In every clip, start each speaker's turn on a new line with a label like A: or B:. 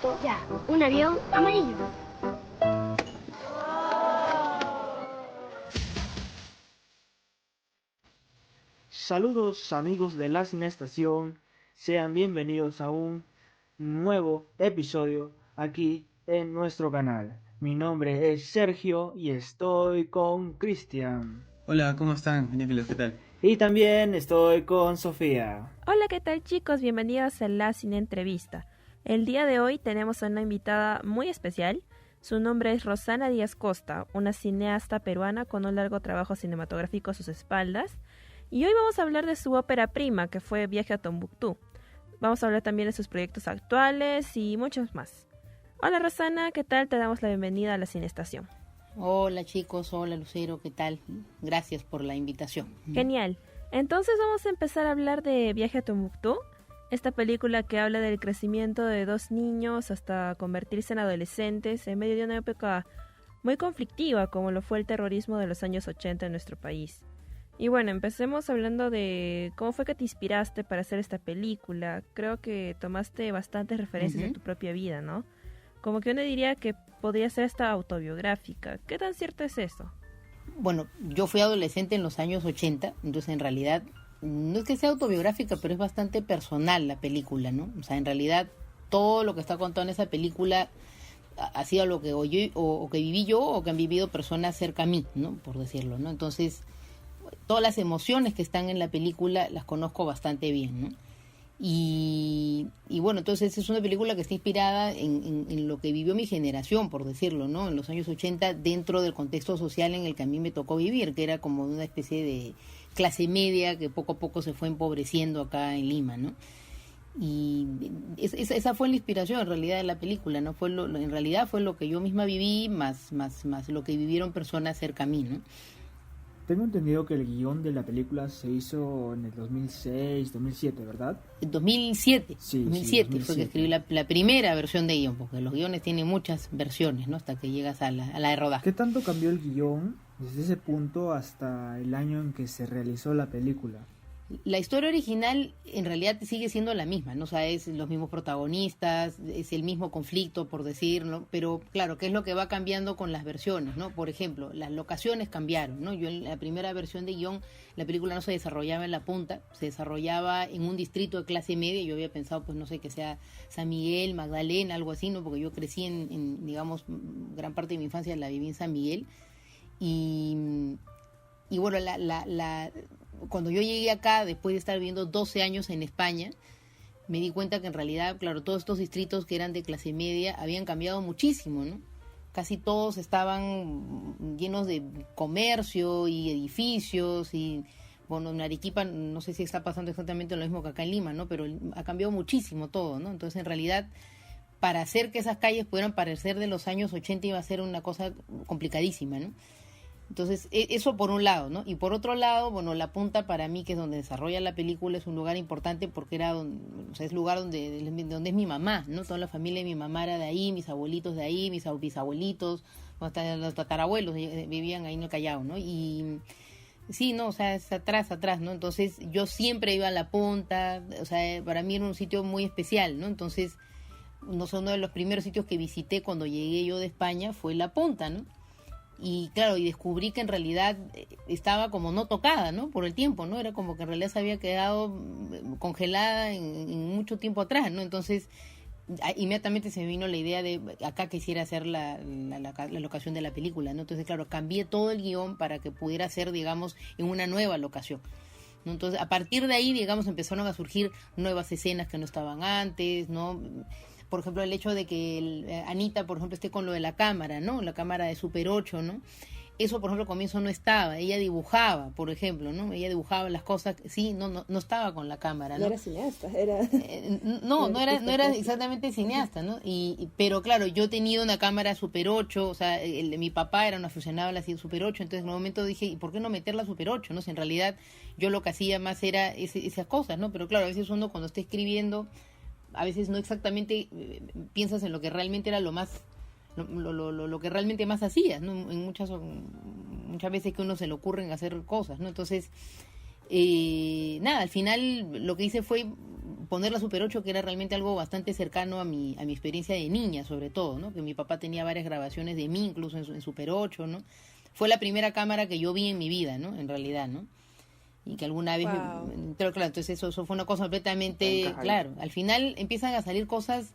A: visto ya un avión amarillo.
B: Saludos amigos de la Cinestación, sean bienvenidos a un nuevo episodio aquí en nuestro canal. Mi nombre es Sergio y estoy con Cristian.
C: Hola, ¿cómo están, cinéfilos? ¿Qué tal?
B: Y también estoy con Sofía.
D: Hola, ¿qué tal chicos? Bienvenidos a la Cine Entrevista. El día de hoy tenemos a una invitada muy especial. Su nombre es Rosana Díaz Costa, una cineasta peruana con un largo trabajo cinematográfico a sus espaldas. Y hoy vamos a hablar de su ópera prima, que fue Viaje a Tombuctú. Vamos a hablar también de sus proyectos actuales y muchos más. Hola Rosana, ¿qué tal? Te damos la bienvenida a la Cinestación.
E: Hola chicos, hola Lucero, ¿qué tal? Gracias por la invitación.
D: Genial. Entonces vamos a empezar a hablar de Viaje a Tombuctú, esta película que habla del crecimiento de dos niños hasta convertirse en adolescentes en medio de una época muy conflictiva como lo fue el terrorismo de los años 80 en nuestro país. Y bueno, empecemos hablando de cómo fue que te inspiraste para hacer esta película. Creo que tomaste bastantes referencias de tu propia vida, ¿no? Como que uno diría que podría ser esta autobiográfica. ¿Qué tan cierto es eso?
E: Bueno, yo fui adolescente en los años 80, entonces en realidad no es que sea autobiográfica, pero es bastante personal la película, ¿no? O sea, en realidad todo lo que está contado en esa película ha sido lo que o que viví yo o que han vivido personas cerca a mí, ¿no? Por decirlo, ¿no? Entonces, todas las emociones que están en la película las conozco bastante bien, ¿no? Y bueno, entonces es una película que está inspirada en lo que vivió mi generación, por decirlo, ¿no? En los años 80, dentro del contexto social en el que a mí me tocó vivir, que era como una especie de clase media que poco a poco se fue empobreciendo acá en Lima, ¿no? Y esa fue la inspiración en realidad de la película, ¿no? En realidad fue lo que yo misma viví, más lo que vivieron personas cerca a mí, ¿no?
B: Tengo entendido que el guión de la película se hizo en el 2006, 2007, ¿verdad?
E: En 2007,
B: Sí,
E: 2007
B: sí,
E: fue que
B: 2007.
E: escribí la primera versión de guión, porque los guiones tienen muchas versiones, ¿no? Hasta que llegas a la de rodaje.
B: ¿Qué tanto cambió el guión desde ese punto hasta el año en que se realizó la película?
E: La historia original en realidad sigue siendo la misma, ¿no? O sea, es los mismos protagonistas, es el mismo conflicto, por decirlo, pero claro, ¿qué es lo que va cambiando con las versiones, ¿no? Por ejemplo, las locaciones cambiaron, ¿no? Yo en la primera versión de guión, la película no se desarrollaba en La Punta, se desarrollaba en un distrito de clase media. Yo había pensado, pues no sé, que sea San Miguel, Magdalena, algo así, ¿no? Porque yo crecí digamos, gran parte de mi infancia la viví en San Miguel. Y bueno, cuando yo llegué acá, después de estar viviendo 12 años en España, me di cuenta que en realidad, claro, todos estos distritos que eran de clase media habían cambiado muchísimo, ¿no? Casi todos estaban llenos de comercio y edificios y, bueno, en Arequipa no sé si está pasando exactamente lo mismo que acá en Lima, ¿no? Pero ha cambiado muchísimo todo, ¿no? Entonces, en realidad, para hacer que esas calles pudieran parecer de los años 80 iba a ser una cosa complicadísima, ¿no? Entonces, eso por un lado, ¿no? Y por otro lado, bueno, La Punta para mí, que es donde desarrolla la película, es un lugar importante porque es lugar donde es mi mamá, ¿no? Toda la familia de mi mamá era de ahí, mis abuelitos de ahí, mis bisabuelitos, hasta los tatarabuelos vivían ahí en el Callao, ¿no? Y sí, ¿no? O sea, es atrás, ¿no? Entonces, yo siempre iba a La Punta, o sea, para mí era un sitio muy especial, ¿no? Entonces, no sé, uno de los primeros sitios que visité cuando llegué yo de España fue La Punta, ¿no? Y claro, y descubrí que en realidad estaba como no tocada, ¿no? Por el tiempo, ¿no? Era como que en realidad se había quedado congelada en mucho tiempo atrás, ¿no? Entonces, inmediatamente se me vino la idea de acá quisiera hacer la locación de la película, ¿no? Entonces, claro, cambié todo el guión para que pudiera ser, digamos, en una nueva locación, ¿no? Entonces, a partir de ahí, digamos, empezaron a surgir nuevas escenas que no estaban antes, ¿no? Por ejemplo, el hecho de que Anita, por ejemplo, esté con lo de la cámara, ¿no? La cámara de Super 8, ¿no? Eso, por ejemplo, al comienzo no estaba. Ella dibujaba, por ejemplo, ¿no? Ella dibujaba las cosas, sí, no estaba con la cámara, ¿no?
F: No era cineasta, era...
E: No era exactamente cineasta, ¿no? Pero claro, yo he tenido una cámara Super 8, o sea, mi papá era un aficionado a la Super 8, entonces en un momento dije, ¿y por qué no meter la Super 8, no? Si en realidad yo lo que hacía más era esas cosas, ¿no? Pero claro, a veces uno cuando está escribiendo, a veces no exactamente piensas en lo que realmente era lo que realmente más hacías, ¿no? En muchas veces que uno se le ocurren hacer cosas, ¿no? Entonces, nada, al final lo que hice fue poner la Super 8, que era realmente algo bastante cercano a mi experiencia de niña, sobre todo, ¿no? Que mi papá tenía varias grabaciones de mí, incluso en Super 8, ¿no? Fue la primera cámara que yo vi en mi vida, ¿no? En realidad, ¿no? Y que alguna vez... Pero claro, entonces eso fue una cosa completamente... Claro, al final empiezan a salir cosas,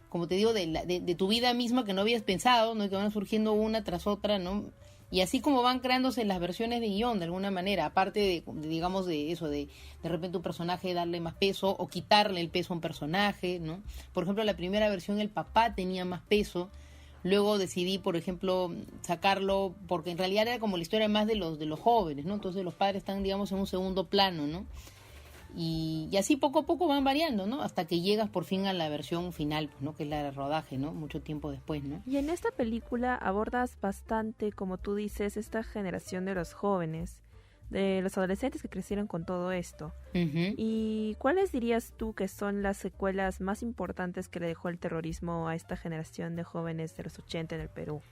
E: como te digo, de tu vida misma que no habías pensado, ¿no? Que van surgiendo una tras otra, ¿no? Y así como van creándose las versiones de guión, de alguna manera, aparte de digamos, de eso, de repente un personaje darle más peso o quitarle el peso a un personaje, ¿no? Por ejemplo, la primera versión el papá tenía más peso, luego decidí, por ejemplo, sacarlo, porque en realidad era como la historia más de los jóvenes, ¿no? Entonces los padres están, digamos, en un segundo plano, ¿no? Y así poco a poco van variando, ¿no? Hasta que llegas por fin a la versión final, pues, ¿no? Que es la de rodaje, ¿no? Mucho tiempo después, ¿no?
D: Y en esta película abordas bastante, como tú dices, esta generación de los jóvenes, de los adolescentes que crecieron con todo esto.
E: Uh-huh.
D: ¿Y cuáles dirías tú que son las secuelas más importantes que le dejó el terrorismo a esta generación de jóvenes de los 80 en el Perú?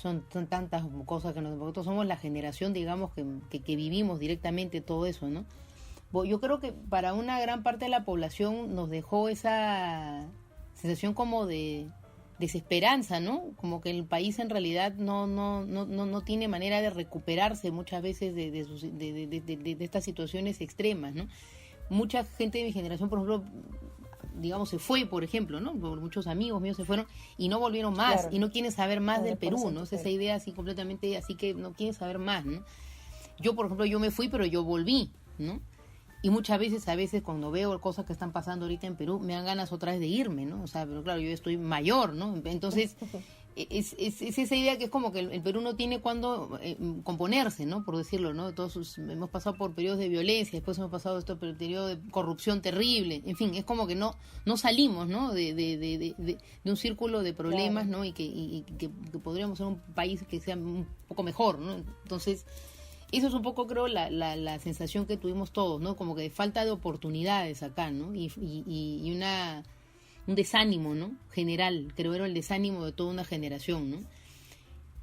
E: Son tantas cosas que nosotros somos la generación, digamos, que vivimos directamente todo eso, ¿no? Yo creo que para una gran parte de la población nos dejó esa sensación como de desesperanza, ¿no? Como que el país en realidad no tiene manera de recuperarse muchas veces de estas situaciones extremas, ¿no? Mucha gente de mi generación, por ejemplo, digamos, se fue, por ejemplo, ¿no? Muchos amigos míos se fueron y no volvieron más, claro, y no quieren saber más del Perú, ¿no? Es esa idea así completamente, así que no quieren saber más, ¿no? Yo, por ejemplo, yo me fui, pero yo volví, ¿no? Y muchas veces, cuando veo cosas que están pasando ahorita en Perú, me dan ganas otra vez de irme, ¿no? O sea, pero claro, yo estoy mayor, ¿no? Entonces, es esa idea que es como que el Perú no tiene cuándo componerse, ¿no? Por decirlo, ¿no? Hemos pasado por periodos de violencia, después hemos pasado por el periodo de corrupción terrible, en fin, es como que no salimos, ¿no? De un círculo de problemas, claro, ¿no? Y que podríamos ser un país que sea un poco mejor, ¿no? Entonces, eso es un poco, creo, la sensación que tuvimos todos, ¿no? Como que de falta de oportunidades acá, ¿no? Y un desánimo, ¿no? General, creo era el desánimo de toda una generación, ¿no?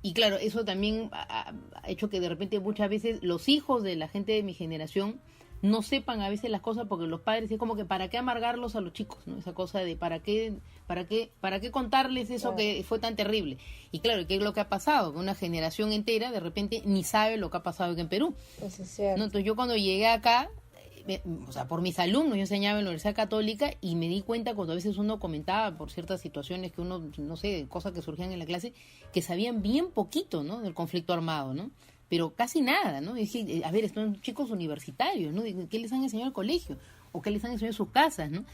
E: Y claro, eso también ha hecho que de repente muchas veces los hijos de la gente de mi generación no sepan a veces las cosas, porque los padres es como que ¿para qué amargarlos a los chicos? ¿No? Esa cosa de ¿para qué contarles eso, claro, que fue tan terrible? Y claro, ¿qué es lo que ha pasado? Que una generación entera de repente ni sabe lo que ha pasado aquí en Perú.
F: Eso es cierto.
E: ¿No? Entonces yo cuando llegué acá, o sea, por mis alumnos, yo enseñaba en la Universidad Católica y me di cuenta cuando a veces uno comentaba por ciertas situaciones que uno, no sé, cosas que surgían en la clase, que sabían bien poquito, ¿no? Del conflicto armado, ¿no? Pero casi nada, ¿no? Y dije, a ver, estos son chicos universitarios, ¿no? ¿Qué les han enseñado al colegio? ¿O qué les han enseñado en sus casas, ¿no?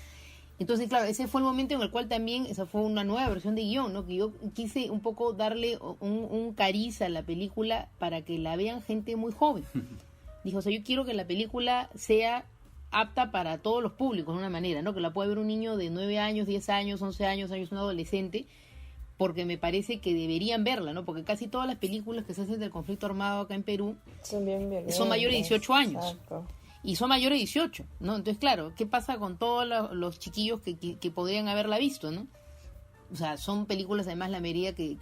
E: Entonces, claro, ese fue el momento en el cual también, esa fue una nueva versión de guión, ¿no? Que yo quise un poco darle un cariz a la película para que la vean gente muy joven. Dijo, o sea, yo quiero que la película sea apta para todos los públicos, de una manera, ¿no? Que la pueda ver un niño de 9 años, 10 años, 11 años, un adolescente, porque me parece que deberían verla, ¿no? Porque casi todas las películas que se hacen del conflicto armado acá en Perú son mayores de 18 años. Exacto. Y son mayores de 18, ¿no? Entonces, claro, ¿qué pasa con todos los chiquillos que podrían haberla visto, ¿no? O sea, son películas, además, la mayoría que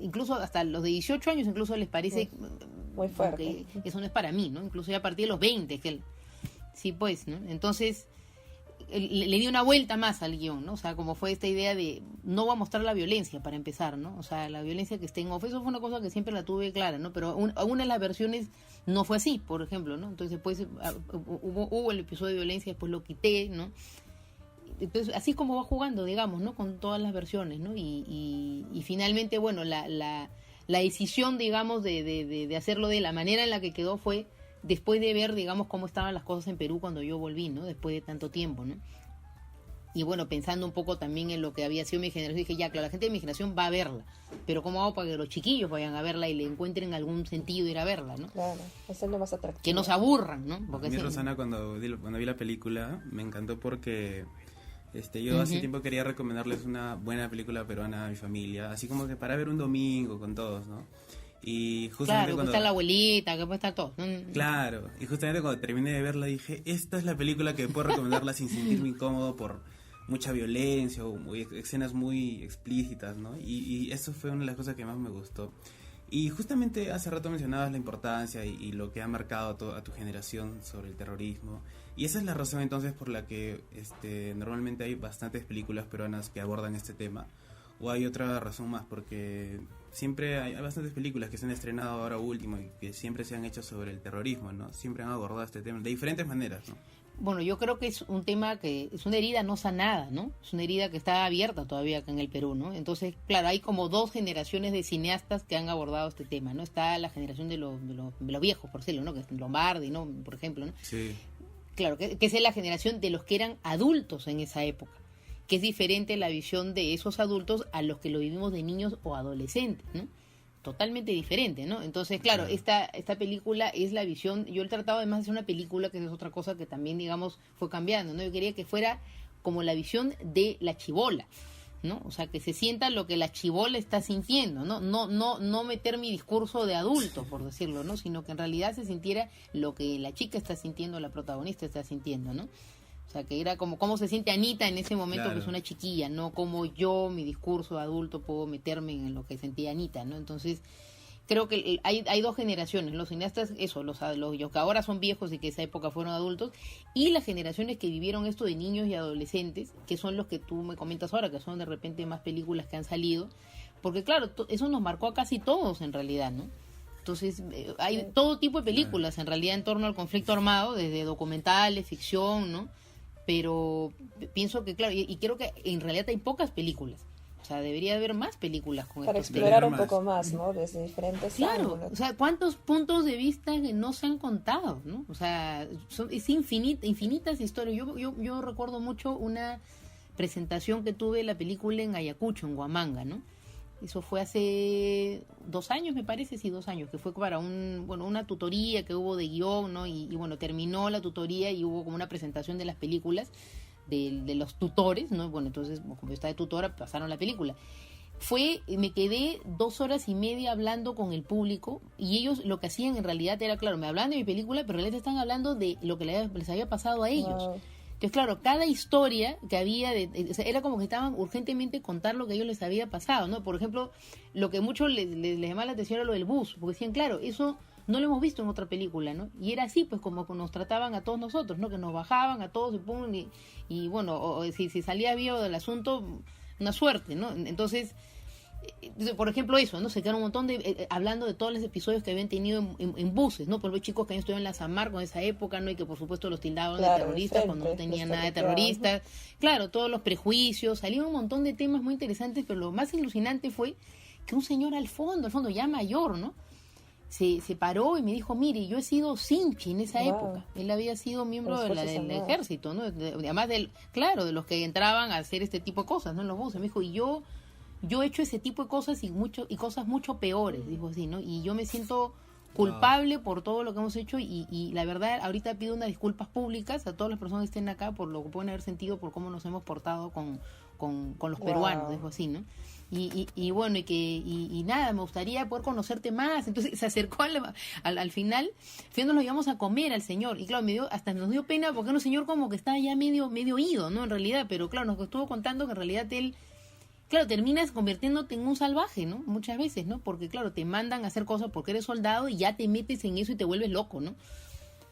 E: incluso hasta los de 18 años incluso les parece
F: muy fuerte.
E: Que eso no es para mí, ¿no? Incluso ya a partir de los 20, sí, pues, ¿no? Entonces, le di una vuelta más al guión, ¿no? O sea, como fue esta idea de no va a mostrar la violencia para empezar, ¿no? O sea, la violencia que esté en off, eso fue una cosa que siempre la tuve clara, ¿no? Pero una de las versiones no fue así, por ejemplo, ¿no? Entonces después hubo el episodio de violencia, después lo quité, ¿no? Entonces, así como va jugando, digamos, ¿no? Con todas las versiones, ¿no? Y finalmente, bueno, la decisión, digamos, de hacerlo de la manera en la que quedó fue después de ver, digamos, cómo estaban las cosas en Perú cuando yo volví, ¿no? Después de tanto tiempo, ¿no? Y bueno, pensando un poco también en lo que había sido mi generación, dije, ya, claro, la gente de mi generación va a verla, pero ¿cómo hago para que los chiquillos vayan a verla y le encuentren algún sentido ir a verla, ¿no?
F: Claro, eso es lo más atractivo.
E: Que no se aburran, ¿no?
C: Porque a mí, Rosana, cuando vi la película, me encantó porque yo hace tiempo quería recomendarles una buena película peruana a mi familia, así como que para ver un domingo con todos, ¿no? Y justamente
E: claro, que está la abuelita, que puede estar todo.
C: Claro, y justamente cuando terminé de verla dije, esta es la película que puedo recomendarla sin sentirme incómodo por mucha violencia o escenas muy explícitas, ¿no? Y eso fue una de las cosas que más me gustó. Y justamente hace rato mencionabas la importancia y lo que ha marcado a tu generación sobre el terrorismo. Y esa es la razón entonces por la que normalmente hay bastantes películas peruanas que abordan este tema. O hay otra razón más, porque siempre hay bastantes películas que se han estrenado ahora último y que siempre se han hecho sobre el terrorismo, ¿no? Siempre han abordado este tema de diferentes maneras, ¿no?
E: Bueno, yo creo que es un tema que es una herida no sanada, ¿no? Es una herida que está abierta todavía acá en el Perú, ¿no? Entonces, claro, hay como dos generaciones de cineastas que han abordado este tema, ¿no? Está la generación de los viejos, por decirlo, ¿no? Que es Lombardi, ¿no? Por ejemplo, ¿no?
C: Sí.
E: Claro, que es la generación de los que eran adultos en esa época, que es diferente la visión de esos adultos a los que lo vivimos de niños o adolescentes, ¿no? Totalmente diferente, ¿no? Entonces, claro, esta película es la visión. Yo he tratado además de hacer una película que es otra cosa que también, digamos, fue cambiando, ¿no? Yo quería que fuera como la visión de la chibola, ¿no? O sea, que se sienta lo que la chibola está sintiendo, ¿no? No meter mi discurso de adulto, por decirlo, ¿no? Sino que en realidad se sintiera lo que la chica está sintiendo, la protagonista está sintiendo, ¿no? O sea, que era como cómo se siente Anita en ese momento, claro, que es una chiquilla, no como yo, mi discurso de adulto, puedo meterme en lo que sentía Anita, ¿no? Entonces, creo que hay dos generaciones, los cineastas, eso, los que ahora son viejos y que esa época fueron adultos, y las generaciones que vivieron esto de niños y adolescentes, que son los que tú me comentas ahora, que son de repente más películas que han salido, porque claro, eso nos marcó a casi todos en realidad, ¿no? Entonces, hay todo tipo de películas en realidad en torno al conflicto armado, desde documentales, ficción, ¿no? Pero pienso que, claro, y creo que en realidad hay pocas películas. O sea, debería haber más películas con
F: para
E: estos
F: explorar
E: temas.
F: un poco más, ¿no? Desde diferentes ángulos.
E: O sea, ¿cuántos puntos de vista que no se han contado, ¿no? O sea, es infinitas historias. Yo recuerdo mucho una presentación que tuve de la película en Ayacucho, en Huamanga, ¿no? Eso fue hace 2 años, me parece, sí, 2 años, que fue para una tutoría que hubo de guión, ¿no? Y bueno, terminó la tutoría y hubo como una presentación de las películas de los tutores, ¿no? Bueno, entonces, como yo estaba de tutora, pasaron la película. Me quedé 2 horas y media hablando con el público y ellos lo que hacían en realidad era, claro, me hablaban de mi película, pero en realidad están hablando de lo que les había pasado a ellos. Wow. Entonces, claro, cada historia que había, o sea, era como que estaban urgentemente contar lo que a ellos les había pasado, ¿no? Por ejemplo, lo que mucho les llamaba la atención era lo del bus, porque decían, claro, eso no lo hemos visto en otra película, ¿no? Y era así, pues, como nos trataban a todos nosotros, ¿no? Que nos bajaban a todos y bueno, o si salía vivo del asunto, una suerte, ¿no? Entonces, por ejemplo, eso, ¿no? Se quedaron un montón de hablando de todos los episodios que habían tenido en buses, ¿no? Por los chicos que habían estudiado en la San Marcos en esa época, ¿no? Y que por supuesto los tildaban de terroristas cuando no tenían nada de terroristas. Claro, todos los prejuicios, salieron un montón de temas muy interesantes, pero lo más alucinante fue que un señor al fondo ya mayor, ¿no? Se paró y me dijo, mire, yo he sido Sinchi en esa época. Él había sido miembro del ejército, ¿no? Además de los que entraban a hacer este tipo de cosas, ¿no? En los buses. Me dijo, y yo he hecho ese tipo de cosas y cosas mucho peores, dijo así, ¿no? Y yo me siento culpable por todo lo que hemos hecho y la verdad, ahorita pido unas disculpas públicas a todas las personas que estén acá por lo que pueden haber sentido por cómo nos hemos portado con los peruanos, dijo así, ¿no? Y bueno, y nada, me gustaría poder conocerte más. Entonces se acercó al final, nos íbamos a comer al señor. Y claro, hasta nos dio pena porque era un señor como que estaba ya medio ido, ¿no? En realidad, pero claro, nos estuvo contando que en realidad él, claro, terminas convirtiéndote en un salvaje, ¿no? Muchas veces, ¿no? Porque claro, te mandan a hacer cosas porque eres soldado y ya te metes en eso y te vuelves loco, ¿no?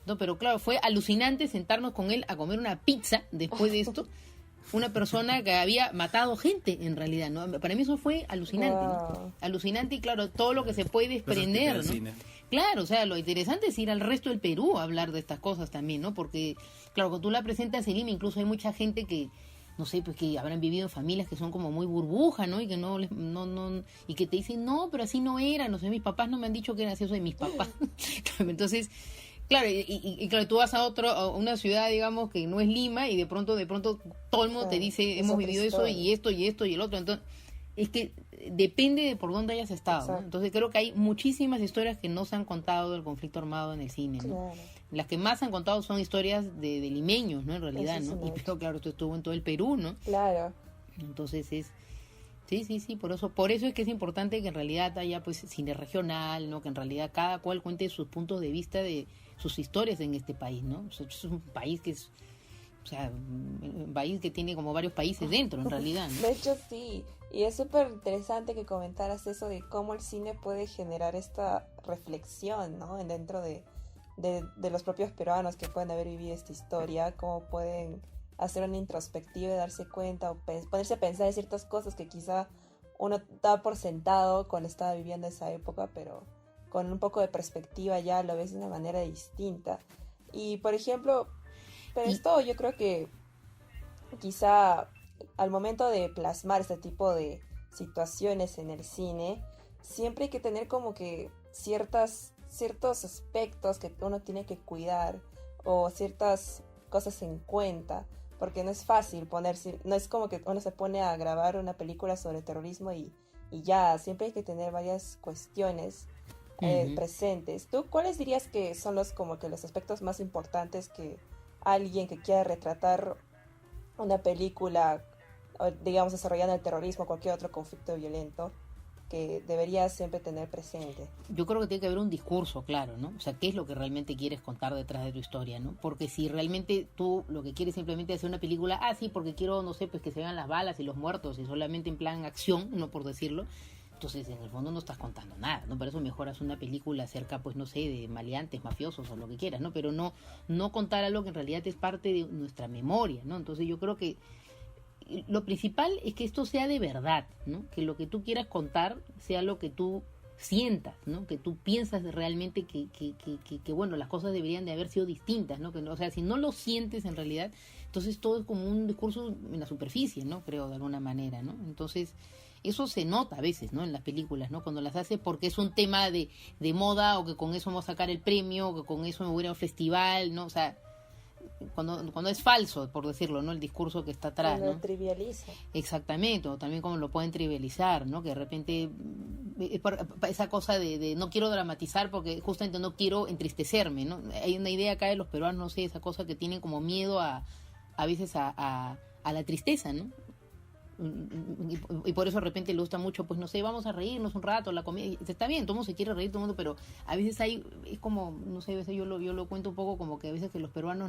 E: No, pero claro, fue alucinante sentarnos con él a comer una pizza después de esto. Una persona que había matado gente, en realidad, ¿no? Para mí eso fue alucinante, ¿no? Alucinante y, claro, todo lo que se puede desprender, ¿no? Cine. Claro, o sea, lo interesante es ir al resto del Perú a hablar de estas cosas también, ¿no? Porque, claro, cuando tú la presentas en Lima, incluso hay mucha gente que, no sé, pues que habrán vivido en familias que son como muy burbuja, ¿no? Y que no y que te dicen, no, pero así no era, no sé, mis papás no me han dicho que era así, eso de mis papás. Entonces, claro, y claro, tú vas a una ciudad, digamos, que no es Lima, y de pronto todo el mundo te dice, hemos vivido eso, y esto, y el otro. Entonces, es que depende de por dónde hayas estado, ¿no? Entonces, creo que hay muchísimas historias que no se han contado del conflicto armado en el cine, ¿no? Claro. Las que más han contado son historias de limeños, ¿no? En realidad, ¿no? Y pero, claro, esto estuvo en todo el Perú, ¿no?
F: Claro.
E: Entonces, Sí, por eso es que es importante que en realidad haya pues cine regional, ¿no? Que en realidad cada cual cuente sus puntos de vista de sus historias en este país, ¿no? O sea, es un país que es, o sea, un país que tiene como varios países dentro, en realidad, ¿no?
F: De hecho, sí. Y es súper interesante que comentaras eso de cómo el cine puede generar esta reflexión, ¿no? Dentro de de los propios peruanos que pueden haber vivido esta historia, cómo pueden hacer una introspectiva y darse cuenta o ponerse a pensar en ciertas cosas que quizá uno da por sentado cuando estaba viviendo esa época, pero con un poco de perspectiva ya lo ves de una manera distinta. Y por ejemplo, pero esto yo creo que quizá al momento de plasmar este tipo de situaciones en el cine, siempre hay que tener como que ciertos aspectos que uno tiene que cuidar o ciertas cosas en cuenta, porque no es fácil ponerse, no es como que uno se pone a grabar una película sobre terrorismo y ya, siempre hay que tener varias cuestiones presentes. ¿Tú cuáles dirías que son como que los aspectos más importantes que alguien que quiera retratar una película, digamos, desarrollando el terrorismo o cualquier otro conflicto violento, que debería siempre tener presente?
E: Yo creo que tiene que haber un discurso claro, ¿no? O sea, ¿qué es lo que realmente quieres contar detrás de tu historia, ¿no? Porque si realmente tú lo que quieres simplemente es hacer una película, sí, porque quiero, no sé, pues que se vean las balas y los muertos y solamente en plan acción, no por decirlo, entonces en el fondo no estás contando nada, ¿no? Para eso mejoras una película acerca, pues no sé, de maleantes, mafiosos o lo que quieras, ¿no? Pero no contar algo que en realidad es parte de nuestra memoria, ¿no? Entonces yo creo que lo principal es que esto sea de verdad, ¿no? Que lo que tú quieras contar sea lo que tú sientas, ¿no? Que tú piensas realmente que bueno, las cosas deberían de haber sido distintas, ¿no? O sea, si no lo sientes en realidad, entonces todo es como un discurso en la superficie, ¿no? Creo, de alguna manera, ¿no? Entonces, eso se nota a veces, ¿no? En las películas, ¿no? Cuando las hace porque es un tema de moda, o que con eso vamos a sacar el premio, o que con eso me voy a ir a un festival, ¿no? O sea, cuando es falso, por decirlo, ¿no? El discurso que está atrás,
F: Cuando
E: ¿no?
F: trivializa.
E: Exactamente, o también como lo pueden trivializar, ¿no? Que de repente esa cosa de no quiero dramatizar porque justamente no quiero entristecerme, ¿no? Hay una idea acá de los peruanos, no sé, esa cosa que tienen como miedo a veces a la tristeza, ¿no? Y por eso de repente le gusta mucho, pues no sé, vamos a reírnos un rato, la comedia, está bien, todo el mundo se quiere reír, todo el mundo, pero a veces es como, no sé, a veces yo lo cuento un poco como que a veces que los peruanos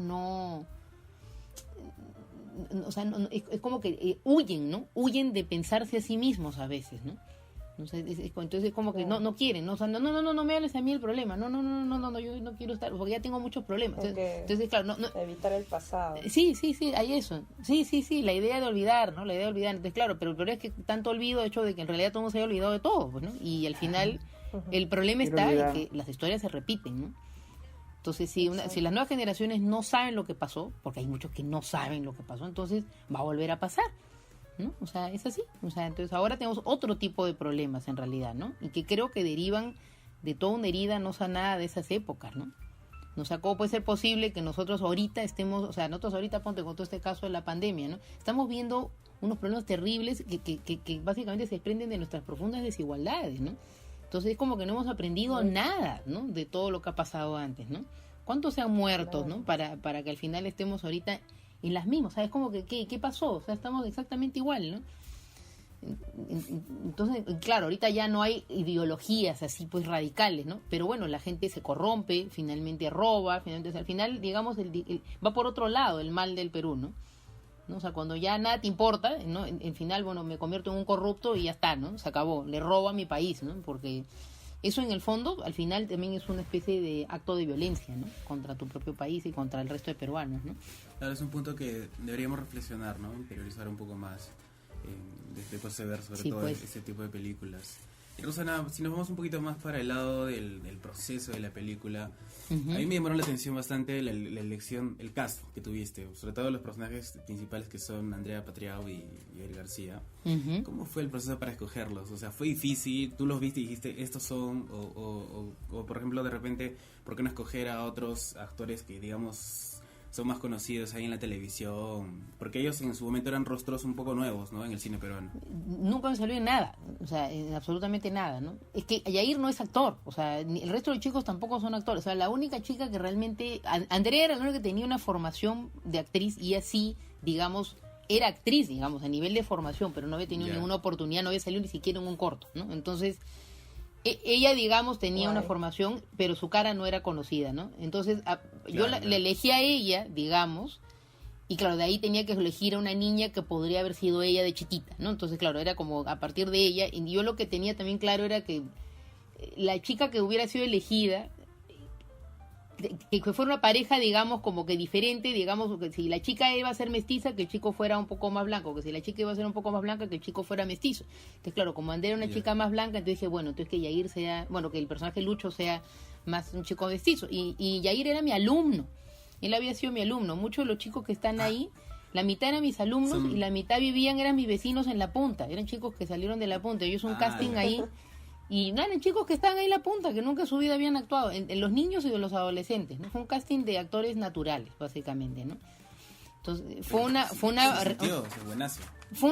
E: o sea, es como que huyen, ¿no? Huyen de pensarse a sí mismos a veces, ¿no? Entonces es como que no quieren, ¿no? O sea, no me hables a mí el problema, no, yo no quiero estar, porque ya tengo muchos problemas. Entonces claro,
F: evitar el pasado.
E: Sí, hay eso. Sí, la idea de olvidar, ¿no? La idea de olvidar. Entonces claro, pero el problema es que tanto olvido hecho de que en realidad todo el mundo se haya olvidado de todo, pues, ¿no? Y al final el problema está en que las historias se repiten, ¿no? Entonces, si las nuevas generaciones no saben lo que pasó, porque hay muchos que no saben lo que pasó, entonces va a volver a pasar, ¿no? O sea, es así. O sea, entonces ahora tenemos otro tipo de problemas en realidad, ¿no? Y que creo que derivan de toda una herida no sanada de esas épocas, ¿no? O sea, ¿cómo puede ser posible que nosotros ahorita nosotros ahorita, ponte con todo este caso de la pandemia, ¿no? Estamos viendo unos problemas terribles que básicamente se desprenden de nuestras profundas desigualdades, ¿no? Entonces es como que no hemos aprendido nada, ¿no? De todo lo que ha pasado antes, ¿no? ¿Cuántos se han muerto, ¿no? Para que al final estemos ahorita en las mismas, ¿sabes? Como que, ¿qué pasó? O sea, estamos exactamente igual, ¿no? Entonces, claro, ahorita ya no hay ideologías así pues radicales, ¿no? Pero bueno, la gente se corrompe, finalmente roba, finalmente, o sea, al final, digamos, va por otro lado el mal del Perú, ¿no? O sea, cuando ya nada te importa, ¿no? En final, bueno, me convierto en un corrupto y ya está, ¿no? Se acabó, le robo a mi país, ¿no? Porque eso en el fondo, al final también es una especie de acto de violencia, ¿no? Contra tu propio país y contra el resto de peruanos, ¿no?
C: Claro, es un punto que deberíamos reflexionar, ¿no? Interiorizar un poco más después de ver sobre todo
E: pues.
C: este tipo de películas. Y Rosana, si nos vamos un poquito más para el lado del proceso de la película, a mí me llamó la atención bastante la elección, el cast que tuviste, sobre todo los personajes principales que son Andrea Patriao y Gael García. ¿Cómo fue el proceso para escogerlos? O sea, ¿fue difícil? ¿Tú los viste y dijiste, estos son? O por ejemplo, de repente, ¿por qué no escoger a otros actores que, digamos, son más conocidos ahí en la televisión? Porque ellos en su momento eran rostros un poco nuevos, ¿no? En el cine peruano.
E: Nunca me salió en nada, o sea, en absolutamente nada, ¿no? Es que Yair no es actor, o sea, el resto de los chicos tampoco son actores. O sea, la única chica que realmente... Andrea era la única que tenía una formación de actriz y así, digamos, era actriz, digamos, a nivel de formación, pero no había tenido ninguna oportunidad, no había salido ni siquiera en un corto, ¿no? Entonces... ella, digamos, tenía una formación, pero su cara no era conocida, ¿no? Entonces, yo le elegí a ella, digamos, y claro, de ahí tenía que elegir a una niña que podría haber sido ella de chiquita, ¿no? Entonces, claro, era como a partir de ella, y yo lo que tenía también claro era que la chica que hubiera sido elegida que fuera una pareja, digamos, como que diferente, digamos, que si la chica iba a ser mestiza, que el chico fuera un poco más blanco, que si la chica iba a ser un poco más blanca, que el chico fuera mestizo. Entonces, claro, como Andrea era una chica más blanca, entonces dije, bueno, entonces que Yair sea, bueno, que el personaje Lucho sea más un chico mestizo. Y Yair era mi alumno, él había sido mi alumno. Muchos de los chicos que están ahí, la mitad eran mis alumnos y la mitad eran mis vecinos en La Punta, eran chicos que salieron de La Punta. Yo hice un casting ahí. Y nada, chicos que estaban ahí en La Punta, que nunca en su vida habían actuado, en los niños y de los adolescentes, ¿no? Fue un casting de actores naturales, básicamente, ¿no? Entonces,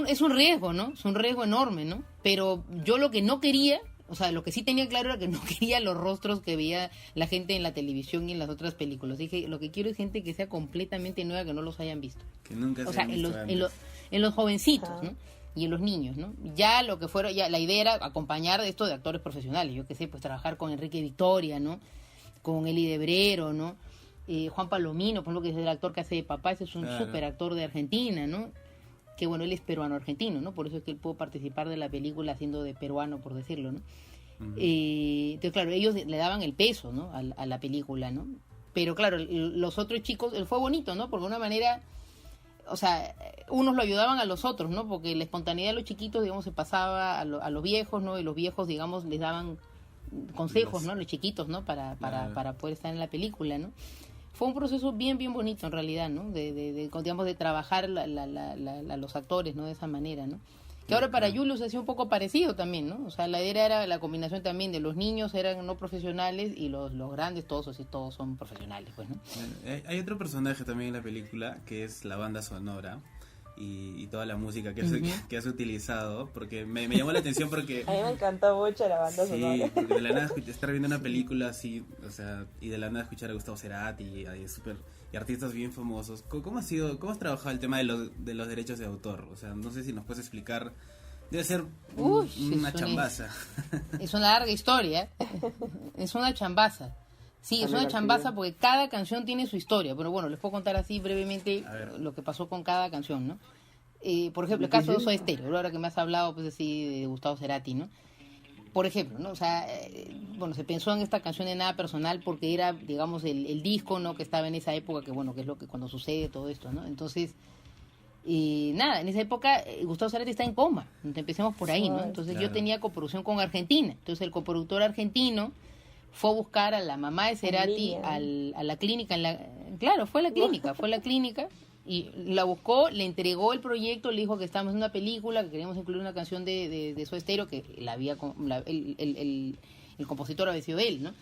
E: es un riesgo, ¿no? Es un riesgo enorme, ¿no? Pero yo lo que no quería, o sea, lo que sí tenía claro era que no quería los rostros que veía la gente en la televisión y en las otras películas. Dije, lo que quiero es gente que sea completamente nueva, que no los hayan visto.
C: Que nunca se hayan visto
E: en los jovencitos, ¿no? Y en los niños, ¿no? Ya lo que fuera, ya la idea era acompañar esto de actores profesionales, yo qué sé, pues trabajar con Enrique Victoria, ¿no? Con Eli Debrero, ¿no? Juan Palomino, por ejemplo, que es el actor que hace de papá, ese es un súper actor de Argentina, ¿no? Que bueno, él es peruano-argentino, ¿no? Por eso es que él pudo participar de la película haciendo de peruano, por decirlo, ¿no? Entonces, claro, ellos le daban el peso, ¿no? A la película, ¿no? Pero claro, los otros chicos, fue bonito, ¿no? Porque de una manera, o sea, unos lo ayudaban a los otros, ¿no? Porque la espontaneidad de los chiquitos, digamos, se pasaba a los viejos, ¿no? Y los viejos, digamos, les daban consejos, ¿no? Los chiquitos, ¿no? Para poder estar en la película, ¿no? Fue un proceso bien bonito, en realidad, ¿no? Digamos, de trabajar a los actores, ¿no? De esa manera, ¿no? Que ahora para Julius ha sido un poco parecido también, ¿no? O sea, la idea era la combinación también de los niños eran no profesionales y los grandes, todos son profesionales, pues, ¿no?
C: Hay otro personaje también en la película que es la banda sonora y toda la música que has utilizado, porque me llamó la atención porque...
F: A mí me encantó mucho la banda sonora.
C: Sí, porque de la nada estar viendo una película así, o sea, y de la nada escuchar a Gustavo Cerati y artistas bien famosos. ¿Cómo has trabajado el tema de los derechos de autor? O sea, no sé si nos puedes explicar. Debe ser una chambaza.
E: Es una larga historia. Es una chambaza. Sí, es una chambaza porque cada canción tiene su historia. Pero bueno, les puedo contar así brevemente lo que pasó con cada canción, ¿no? Por ejemplo, el caso de Soda Stereo, ahora que me has hablado, pues así, de Gustavo Cerati, ¿no? Por ejemplo, ¿no? O sea, bueno, se pensó en esta canción de Nada Personal porque era, digamos, el disco, ¿no? Que estaba en esa época, que bueno, que es lo que cuando sucede todo esto, ¿no? Entonces, nada, en esa época Gustavo Cerati está en coma, entonces empecemos por ahí, ¿no? Entonces yo tenía coproducción con Argentina, entonces el coproductor argentino fue a buscar a la mamá de Cerati a la clínica, fue a la clínica y la buscó, le entregó el proyecto, le dijo que estábamos en una película, que queríamos incluir una canción de Soda Stereo, que el compositor había sido él, ¿no?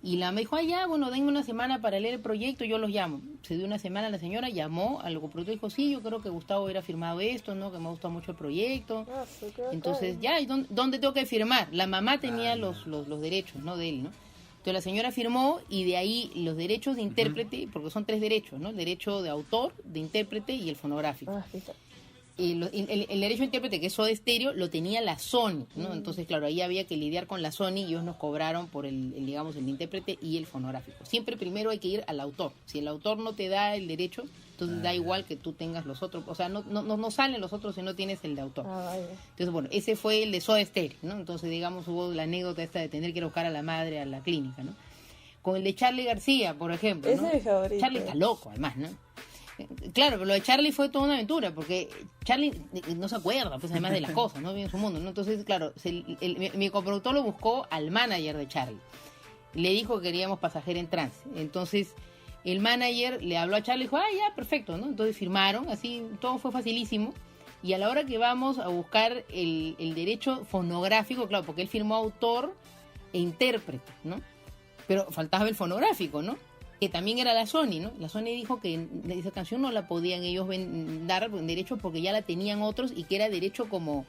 E: Y la me dijo, bueno, denme una semana para leer el proyecto, yo los llamo. Se dio una semana, la señora llamó al coproductor y dijo, sí, yo creo que Gustavo hubiera firmado esto, ¿no? Que me gusta mucho el proyecto. Entonces, ¿y dónde tengo que firmar? La mamá tenía los derechos, ¿no? De él, ¿no? Entonces la señora firmó y de ahí los derechos de intérprete, porque son 3 derechos, ¿no? El derecho de autor, de intérprete y el fonográfico. El derecho de intérprete, que es Soda Stereo, lo tenía la Sony, ¿no? Entonces, claro, ahí había que lidiar con la Sony y ellos nos cobraron por digamos, el intérprete y el fonográfico. Siempre primero hay que ir al autor. Si el autor no te da el derecho, entonces da igual que tú tengas los otros. O sea, no salen los otros si no tienes el de autor. Entonces, bueno, ese fue el de Soda Stereo, ¿no? Entonces, digamos, hubo la anécdota esta de tener que ir a buscar a la madre a la clínica, ¿no? Con el de Charly García, por ejemplo, ¿no?
F: Ese es mi favorito.
E: Charly está loco, además, ¿no? Claro, pero lo de Charly fue toda una aventura, porque Charly no se acuerda, pues, además de las cosas, ¿no? Vive en su mundo, ¿no? Entonces, claro, mi coproductor lo buscó al manager de Charly. Le dijo que queríamos Pasajera en Trance. Entonces, el manager le habló a Charly y dijo, ya, perfecto, ¿no? Entonces firmaron, así, todo fue facilísimo. Y a la hora que vamos a buscar el derecho fonográfico, claro, porque él firmó autor e intérprete, ¿no? Pero faltaba el fonográfico, ¿no? Que también era la Sony, ¿no? La Sony dijo que esa canción no la podían ellos dar en derecho porque ya la tenían otros y que era derecho como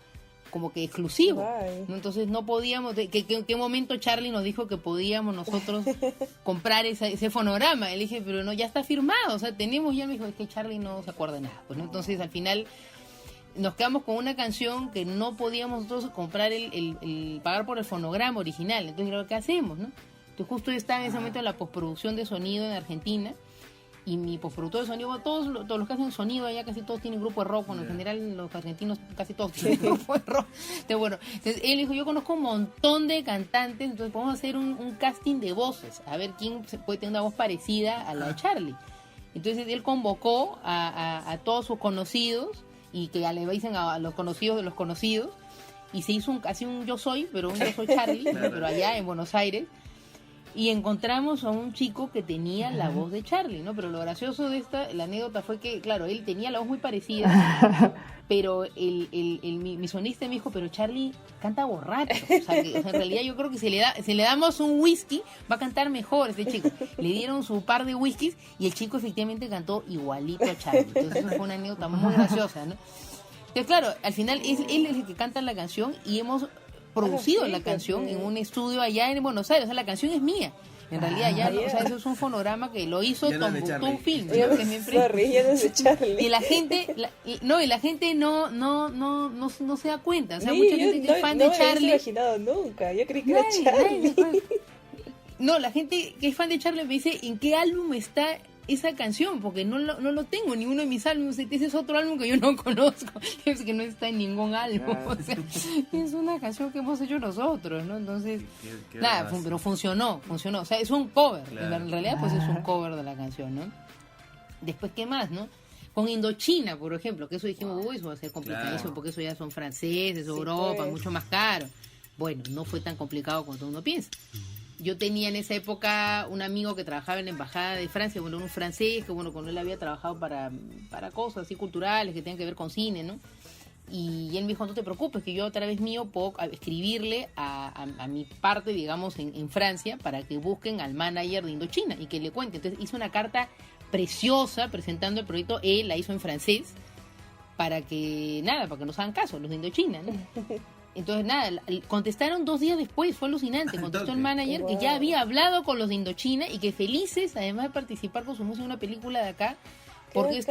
E: que exclusivo, ¿no? Entonces no podíamos, ¿en qué momento Charly nos dijo que podíamos nosotros comprar ese fonograma? Le dije, pero no, ya está firmado, o sea, tenemos ya, me dijo, es que Charly no se acuerda de nada, pues, ¿no? Entonces al final nos quedamos con una canción que no podíamos nosotros comprar el pagar por el fonograma original, entonces ¿qué hacemos, no? Entonces justo yo estaba en ese momento en la postproducción de sonido en Argentina y mi postproductor de sonido, todos los que hacen sonido allá casi todos tienen grupo de rock, bueno, en general los argentinos casi todos tienen grupo de rock. Entonces, bueno, él dijo, yo conozco un montón de cantantes, entonces podemos hacer un casting de voces, a ver quién puede tener una voz parecida a la de Charlie. Entonces él convocó a todos sus conocidos, y que ya le dicen a los conocidos de los conocidos, y se hizo así un Yo Soy, pero un Yo Soy Charlie, pero allá en Buenos Aires. Y encontramos a un chico que tenía la voz de Charlie, ¿no? Pero lo gracioso de la anécdota fue que, claro, él tenía la voz muy parecida, pero mi sonista me dijo, pero Charlie canta borracho. O sea, en realidad yo creo que si le damos un whisky, va a cantar mejor este chico. Le dieron su par de whiskies y el chico efectivamente cantó igualito a Charlie. Entonces fue una anécdota muy graciosa, ¿no? Entonces, claro, al final él es el que canta la canción y hemos producido la canción en un estudio allá en Buenos Aires. O sea, la canción es mía. En realidad ya, o sea, eso es un fonograma que lo hizo Tombuctú Film.
F: Ya no es de Charlie.
E: Y la gente, la gente no se da cuenta. O sea, mucha gente que es fan de Charlie.
F: No me imaginado nunca. Yo creí que era Charlie.
E: No, la gente que es fan de Charlie me dice, ¿en qué álbum está esa canción? Porque no lo tengo en ninguno de mis álbumes. Ese es otro álbum que yo no conozco. Es que no está en ningún álbum. O sea, es una canción que hemos hecho nosotros, ¿no? Entonces, nada, pero funcionó. O sea, es un cover. Claro. En realidad, pues es un cover de la canción, ¿no? Después, ¿qué más, no? Con Indochina, por ejemplo, que eso dijimos, uy, eso va a ser complicadísimo, porque eso ya son franceses, Europa, pues, mucho más caro. Bueno, no fue tan complicado como uno piensa. Yo tenía en esa época un amigo que trabajaba en la embajada de Francia, bueno, un francés que, bueno, con él había trabajado para cosas así culturales que tenían que ver con cine, ¿no? Y él me dijo, no te preocupes, que yo a través mío puedo escribirle a mi parte, digamos, en Francia, para que busquen al manager de Indochina y que le cuente. Entonces hizo una carta preciosa presentando el proyecto, él la hizo en francés, para que nos hagan caso, los de Indochina, ¿no? Entonces, nada, contestaron 2 días después, fue alucinante. Contestó el manager que ya había hablado con los de Indochina y que felices, además de participar con su música en una película de acá, porque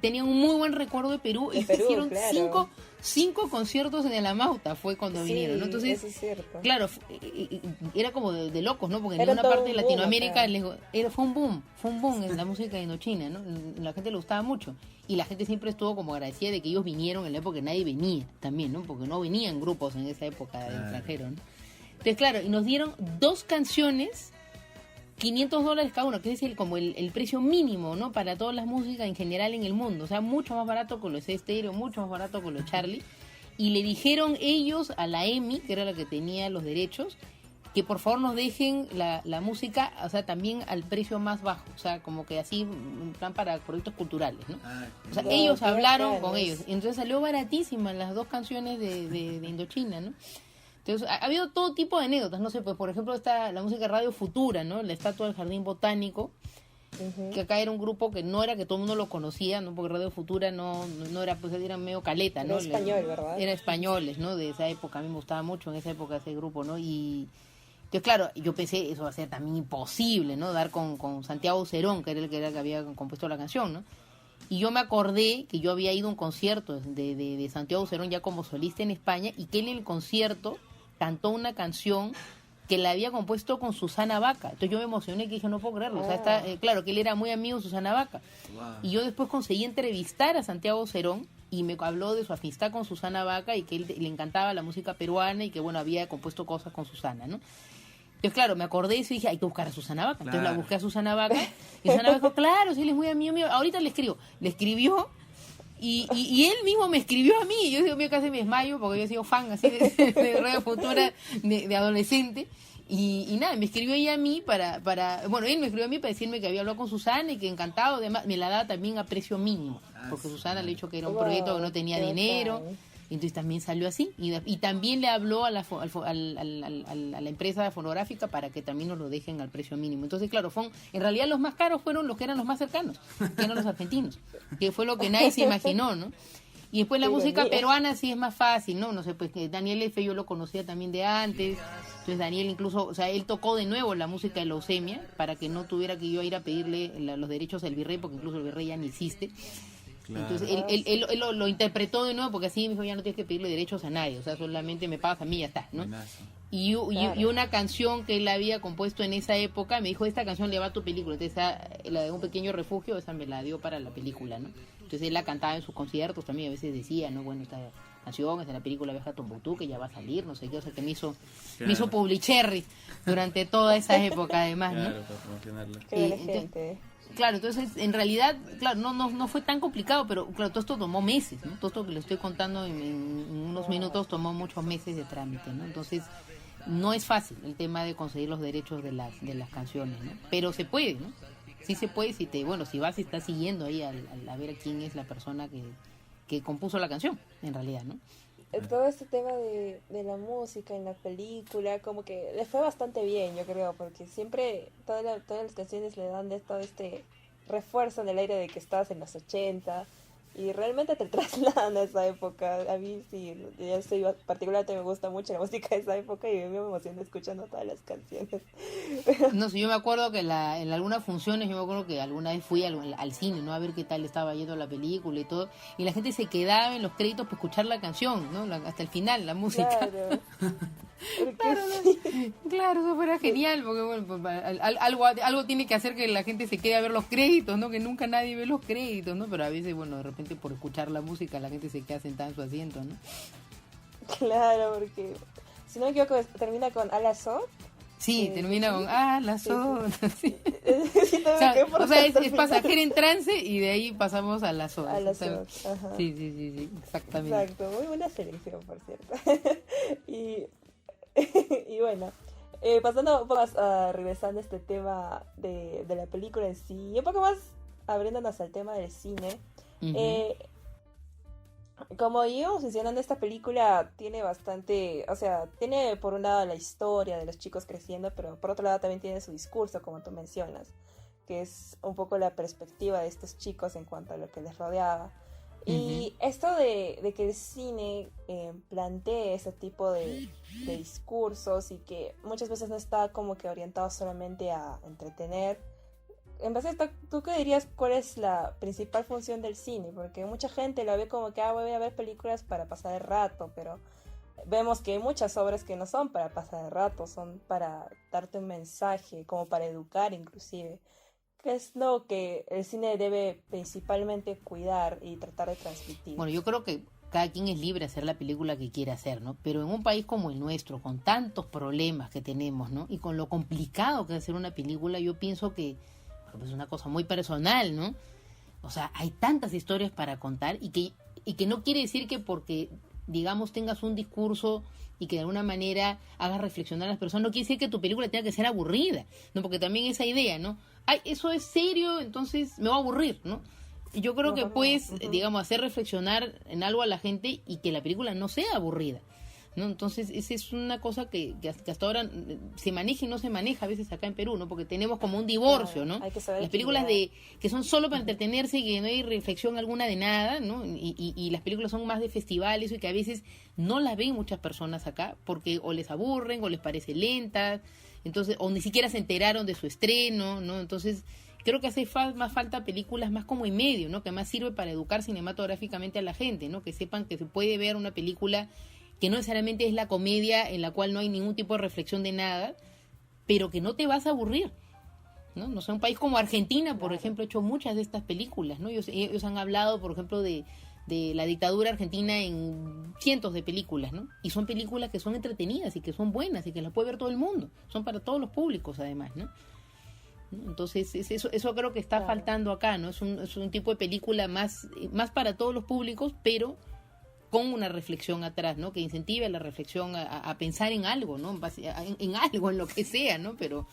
E: tenían un muy buen recuerdo de Perú. Y hicieron
F: claro.
E: 5 conciertos en el Amauta, fue cuando vinieron, ¿no? Entonces,
F: eso es cierto.
E: Claro, era como de locos, ¿no? Porque en
F: Era
E: ninguna parte de
F: un
E: Latinoamérica fue un boom en la música de Indochina, ¿no? La gente le gustaba mucho. Y la gente siempre estuvo como agradecida de que ellos vinieron en la época que nadie venía también, ¿no? Porque no venían grupos en esa época del extranjero, ¿no? Entonces, claro, y nos dieron 2 canciones, $500 cada uno, que es como el precio mínimo, ¿no? Para todas las músicas en general en el mundo. O sea, mucho más barato con los Estéreo, mucho más barato con los Charlie. Y le dijeron ellos a la EMI, que era la que tenía los derechos, que por favor nos dejen la música, o sea, también al precio más bajo, o sea, como que así, en plan para proyectos culturales, ¿no? O sea, ellos hablaron con ellos, y entonces salió baratísimas las 2 canciones de Indochina, ¿no? Entonces, ha habido todo tipo de anécdotas, no sé, pues por ejemplo está la música de Radio Futura, ¿no? La Estatua del Jardín Botánico, que acá era un grupo que no era que todo el mundo lo conocía, ¿no? Porque Radio Futura no era, pues era medio caleta, ¿no?
F: Era español, ¿verdad?
E: Era españoles, ¿no? De esa época, a mí me gustaba mucho en esa época ese grupo, ¿no? Y entonces, claro, yo pensé, eso va a ser también imposible, ¿no? Dar con Santiago Cerón, que era el que había compuesto la canción, ¿no? Y yo me acordé que yo había ido a un concierto de Santiago Cerón ya como solista en España, y que él en el concierto cantó una canción que la había compuesto con Susana Baca. Entonces yo me emocioné, que dije, no puedo creerlo. O sea, claro, que él era muy amigo de Susana Baca. Wow. Y yo después conseguí entrevistar a Santiago Cerón y me habló de su amistad con Susana Baca y que él le encantaba la música peruana y que, bueno, había compuesto cosas con Susana, ¿no? Entonces, claro, me acordé de eso y dije, hay que buscar a Susana Baca. Entonces la busqué a Susana Baca y Susana Baca dijo, claro, sí, él es muy amigo mío. Ahorita le escribo. Le escribió y él mismo me escribió a mí. Yo digo, casi me desmayo porque yo he sido fan así de Radio Futura de adolescente. Y nada, me escribió ella a mí bueno, él me escribió a mí para decirme que había hablado con Susana y que encantado, además me la daba también a precio mínimo, porque Susana le dicho que era un proyecto que no tenía dinero, entonces también salió así, y también le habló a la empresa fonográfica para que también nos lo dejen al precio mínimo. Entonces, claro, en realidad los más caros fueron los que eran los más cercanos, que eran los argentinos, que fue lo que nadie se imaginó, ¿no? Y después la música peruana sí es más fácil, ¿no? No sé, pues que Daniel F. yo lo conocía también de antes. Entonces Daniel incluso, o sea, él tocó de nuevo la música de Leucemia para que no tuviera que yo ir a pedirle los derechos al virrey, porque incluso el virrey ya ni existe.
C: Claro.
E: Entonces él lo interpretó de nuevo porque así me dijo, ya no tienes que pedirle derechos a nadie, o sea, solamente me pagas a mí y ya está, ¿no?
C: Buenazo.
E: Y una canción que él había compuesto en esa época, me dijo, esta canción le va a tu película. Entonces, la de Un Pequeño Refugio, esa me la dio para la película, ¿no? Entonces, él la cantaba en sus conciertos también, a veces decía, ¿no? Bueno, esta canción es de la película Viaje a Tombuctú, que ya va a salir, no sé qué, o sea, que me hizo Publicherry durante toda esa época, además, ¿no?
C: Claro, para promocionarla.
F: Qué buena gente.
E: Claro, entonces en realidad, claro, no fue tan complicado, pero claro, todo esto tomó meses, ¿no? Todo esto que le estoy contando en unos minutos tomó muchos meses de trámite, ¿no? Entonces, no es fácil el tema de conseguir los derechos de las canciones, ¿no? Pero se puede, ¿no? Sí se puede si vas y estás siguiendo ahí a ver quién es la persona que compuso la canción, en realidad, ¿no?
F: Todo este tema de la música en la película, como que le fue bastante bien, yo creo, porque siempre todas las canciones le dan de todo este refuerzo en el aire de que estás en los 80 y realmente te trasladan a esa época. A mí sí, particularmente me gusta mucho la música de esa época y me emociona escuchando todas las canciones.
E: No sé, yo me acuerdo que en algunas funciones, yo me acuerdo que alguna vez fui al cine, ¿no? A ver qué tal estaba yendo la película y todo, y la gente se quedaba en los créditos para escuchar la canción, ¿no? Hasta el final, la música.
F: Claro.
E: Claro,
F: Sí.
E: claro, eso fuera genial, porque bueno, pues, algo tiene que hacer que la gente se quede a ver los créditos, ¿no? Que nunca nadie ve los créditos, ¿no? Pero a veces, bueno, de repente por escuchar la música la gente se queda sentada en su asiento, ¿no?
F: Claro, porque si no me equivoco termina con Alazón.
E: Sí, termina con la zona. Sí.
F: Sí,
E: O sea, es pasajero en trance y de ahí pasamos a la zona.
F: A la zona, ajá.
E: Sí, exactamente.
F: Exacto, muy buena selección, por cierto. Y bueno, pasando un poco más, regresando a este tema de la película en sí, y un poco más abriéndonos al tema del cine.
E: Uh-huh.
F: Como íbamos mencionando, esta película tiene bastante, o sea, tiene por un lado la historia de los chicos creciendo, pero por otro lado también tiene su discurso, como tú mencionas, que es un poco la perspectiva de estos chicos en cuanto a lo que les rodeaba. Y esto de que el cine plantee ese tipo de discursos y que muchas veces no está como que orientado solamente a entretener. En base a esto, ¿tú qué dirías cuál es la principal función del cine? Porque mucha gente lo ve como que voy a ver películas para pasar el rato, pero vemos que hay muchas obras que no son para pasar el rato, son para darte un mensaje, como para educar inclusive. ¿Qué es lo que el cine debe principalmente cuidar y tratar de transmitir?
E: Bueno, yo creo que cada quien es libre de hacer la película que quiera hacer, ¿no? Pero en un país como el nuestro, con tantos problemas que tenemos, ¿no? Y con lo complicado que es hacer una película, yo pienso que es una cosa muy personal, ¿no? O sea, hay tantas historias para contar y que no quiere decir que porque, digamos, tengas un discurso y que de alguna manera hagas reflexionar a las personas, no quiere decir que tu película tenga que ser aburrida, ¿no? Porque también esa idea, ¿no? Eso es serio, entonces me va a aburrir, ¿no? Y yo creo que puedes, digamos, hacer reflexionar en algo a la gente y que la película no sea aburrida, ¿no? Entonces, esa es una cosa que hasta ahora se maneja y no se maneja a veces acá en Perú, ¿no? Porque tenemos como un divorcio, ¿no?
F: Hay que saber
E: las películas que son solo para entretenerse y que no hay reflexión alguna de nada, ¿no? Y las películas son más de festivales y que a veces no las ven muchas personas acá porque o les aburren o les parece lentas, entonces, o ni siquiera se enteraron de su estreno, ¿no? Entonces, creo que hace más falta películas más como en medio, ¿no? Que más sirve para educar cinematográficamente a la gente, ¿no? Que sepan que se puede ver una película que no necesariamente es la comedia en la cual no hay ningún tipo de reflexión de nada, pero que no te vas a aburrir, ¿no? No sé, un país como Argentina, por ejemplo, ha hecho muchas de estas películas, ¿no? Ellos han hablado, por ejemplo, de la dictadura argentina en cientos de películas, ¿no? Y son películas que son entretenidas y que son buenas y que las puede ver todo el mundo. Son para todos los públicos, además, ¿no? Entonces, eso creo que está faltando acá, ¿no? Es un tipo de película más para todos los públicos, pero con una reflexión atrás, ¿no? Que incentive la reflexión a pensar en algo, ¿no? En algo, en lo que sea, ¿no? Pero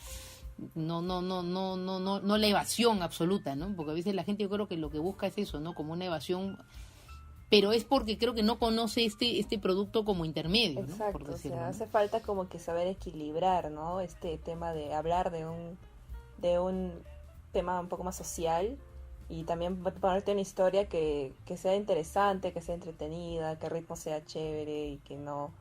E: no la evasión absoluta, ¿no? Porque a veces la gente, yo creo que lo que busca es eso, ¿no? Como una evasión, pero es porque creo que no conoce este producto como intermedio, ¿no?
F: Exacto,
E: Por decirlo,
F: o sea,
E: ¿no?
F: hace falta como que saber equilibrar, ¿no? Este tema de hablar de un tema un poco más social y también ponerte una historia que sea interesante, que sea entretenida, que el ritmo sea chévere y que no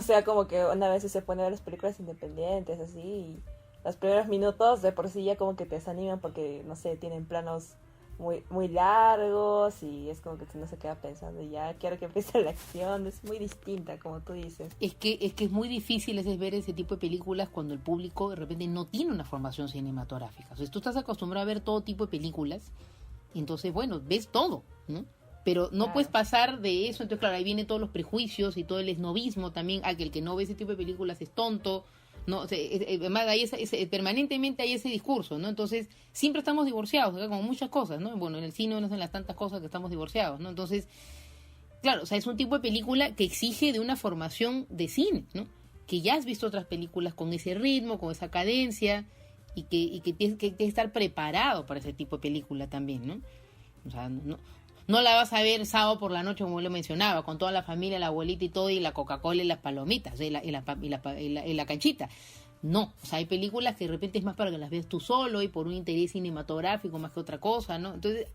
F: sea como que una vez se pone a ver las películas independientes así y los primeros minutos de por sí ya como que te desaniman porque, no sé, tienen planos muy, muy largos y es como que uno se queda pensando, ya quiero que empiece la acción, es muy distinta, como tú dices.
E: Es que es muy difícil ver ese tipo de películas cuando el público de repente no tiene una formación cinematográfica. O sea, tú estás acostumbrado a ver todo tipo de películas, entonces, bueno, ves todo, ¿no? Pero no puedes pasar de eso, entonces claro, ahí vienen todos los prejuicios y todo el esnovismo también, que el que no ve ese tipo de películas es tonto, ¿no? O sea, además permanentemente hay ese discurso, ¿no? Entonces, siempre estamos divorciados, ¿verdad? Como muchas cosas, ¿no? Bueno, en el cine no hacen las tantas cosas que estamos divorciados, ¿no? Entonces, claro, o sea, es un tipo de película que exige de una formación de cine, ¿no? Que ya has visto otras películas con ese ritmo, con esa cadencia, y que tienes que estar preparado para ese tipo de película también, ¿no? O sea, no la vas a ver sábado por la noche, como lo mencionaba, con toda la familia, la abuelita y todo, y la Coca-Cola y las palomitas, y la canchita. No, o sea, hay películas que de repente es más para que las veas tú solo y por un interés cinematográfico más que otra cosa, ¿no? Entonces,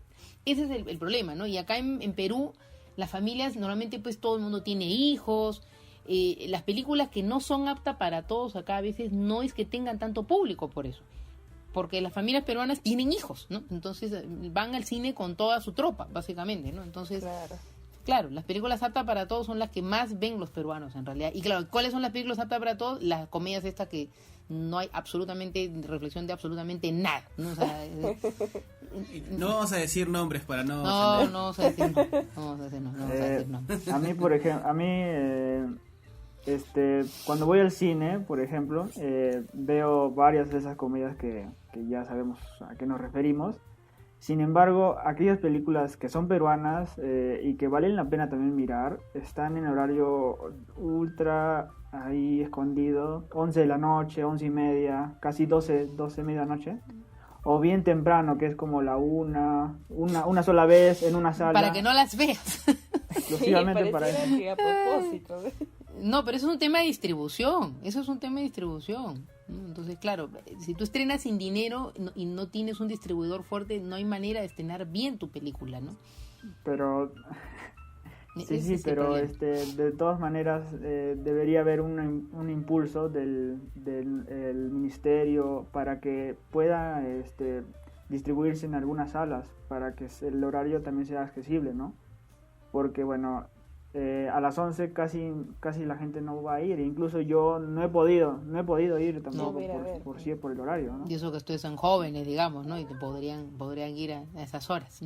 E: ese es el problema, ¿no? Y acá en Perú, las familias, normalmente pues todo el mundo tiene hijos. Las películas que no son aptas para todos acá a veces no es que tengan tanto público por eso. Porque las familias peruanas tienen hijos, ¿no? Entonces van al cine con toda su tropa, básicamente, ¿no? Entonces, claro, las películas aptas para todos son las que más ven los peruanos, en realidad. Y claro, ¿cuáles son las películas aptas para todos? Las comedias estas que no hay absolutamente reflexión de absolutamente nada, ¿no? O sea,
C: no vamos a decir nombres para no...
E: No vamos a decir nombres.
B: A mí, por ejemplo, cuando voy al cine, por ejemplo, veo varias de esas comedias que ya sabemos a qué nos referimos. Sin embargo, aquellas películas que son peruanas y que valen la pena también mirar, están en horario ultra ahí escondido, 11 de la noche, 11:30, casi 12 medianoche. O bien temprano, que es como la una sola vez en una sala.
E: Para que no las veas.
B: Exclusivamente para eso.
F: Que a propósito.
E: No, pero eso es un tema de distribución. ¿No? Entonces, claro, si tú estrenas sin dinero y no tienes un distribuidor fuerte, no hay manera de estrenar bien tu película, ¿no?
B: Pero... Sí, pero de todas maneras debería haber un impulso del el ministerio para que pueda distribuirse en algunas salas, para que el horario también sea accesible, ¿no? Porque, bueno, a las 11 casi la gente no va a ir, incluso yo no he podido ir tampoco por el horario, ¿no?
E: Y eso que ustedes son jóvenes, digamos, ¿no? Y podrían ir a esas horas.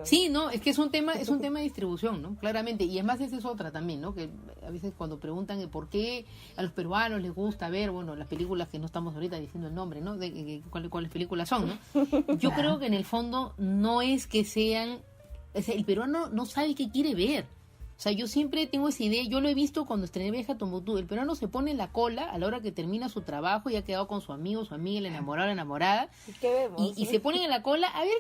E: Sí, no, es que es un tema de distribución, ¿no? Claramente, y además esa es otra también, ¿no? Que a veces cuando preguntan por qué a los peruanos les gusta ver, bueno, las películas que no estamos ahorita diciendo el nombre, ¿no? ¿Cuáles películas son, ¿no? Yo creo que en el fondo no es que sean, o sea, el peruano no sabe qué quiere ver. O sea, yo siempre tengo esa idea, yo lo he visto cuando estrené Viaje a Tombuctú, el peruano se pone en la cola a la hora que termina su trabajo y ha quedado con su amigo, su amiga, el enamorado, la enamorada,
F: ¿Qué vemos?
E: y se ponen en la cola a ver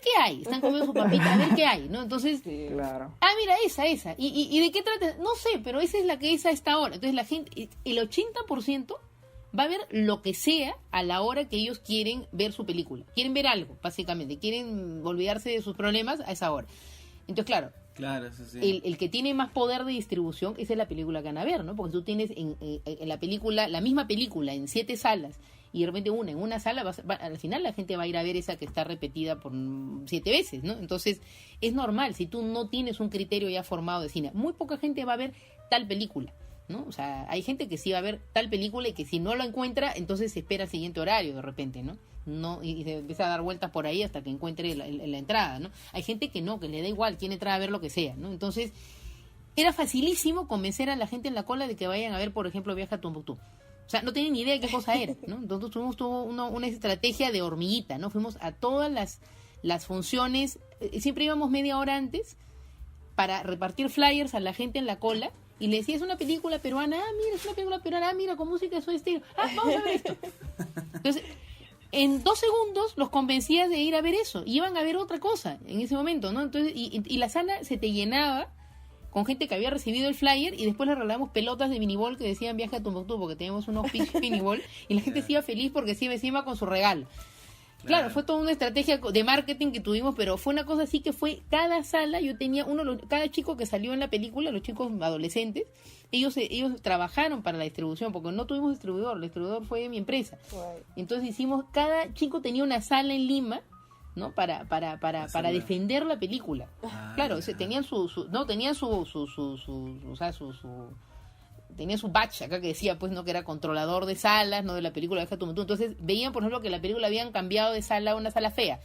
E: qué hay, están comiendo su papita, a ver qué hay, ¿no? Entonces,
B: claro.
E: Mira, esa, ¿y de qué trata? No sé, pero esa es la que es a esta hora. Entonces la gente, el 80% va a ver lo que sea a la hora que ellos quieren ver su película, quieren ver algo, básicamente, quieren olvidarse de sus problemas a esa hora. Entonces, claro,
C: eso sí.
E: El que tiene más poder de distribución, esa es la película que van a ver, ¿no? Porque tú tienes en la película, la misma película en 7 salas y de repente en una sala, al final la gente va a ir a ver esa que está repetida por 7 veces, ¿no? Entonces, es normal, si tú no tienes un criterio ya formado de cine, muy poca gente va a ver tal película, ¿no? O sea, hay gente que sí va a ver tal película y que si no lo encuentra, entonces se espera el siguiente horario de repente, ¿no? Y se empieza a dar vueltas por ahí hasta que encuentre la entrada, ¿no? Hay gente que no, que le da igual, quiere entrar a ver lo que sea, ¿no? Entonces, era facilísimo convencer a la gente en la cola de que vayan a ver, por ejemplo, Viaje a Tombuctú. O sea, no tenían ni idea de qué cosa era, ¿no? Entonces tuvimos una estrategia de hormiguita, ¿no? Fuimos a todas las funciones, siempre íbamos media hora antes para repartir flyers a la gente en la cola y le decía, es una película peruana, mira, es una película peruana, mira, con música de Soda Stereo, vamos a ver esto. Entonces, en 2 segundos los convencías de ir a ver eso, y iban a ver otra cosa en ese momento, ¿no? Entonces, y la sala se te llenaba con gente que había recibido el flyer y después le regalamos pelotas de minibol que decían Viaje a Tombuctú porque teníamos unos pitch minibol y la gente se iba feliz porque se iba encima con su regalo. Claro, fue toda una estrategia de marketing que tuvimos, pero fue una cosa así que fue cada sala, yo tenía cada chico que salió en la película, los chicos adolescentes, ellos trabajaron para la distribución, porque no tuvimos distribuidor, el distribuidor fue mi empresa. Entonces cada chico tenía una sala en Lima, ¿no? Para defender la película. Claro,
C: ya.
E: tenían tenía su badge acá que decía, pues, no, que era controlador de salas, no, de la película Viaje a Tombuctú. Entonces veían, por ejemplo, que la película habían cambiado de sala a una sala fea.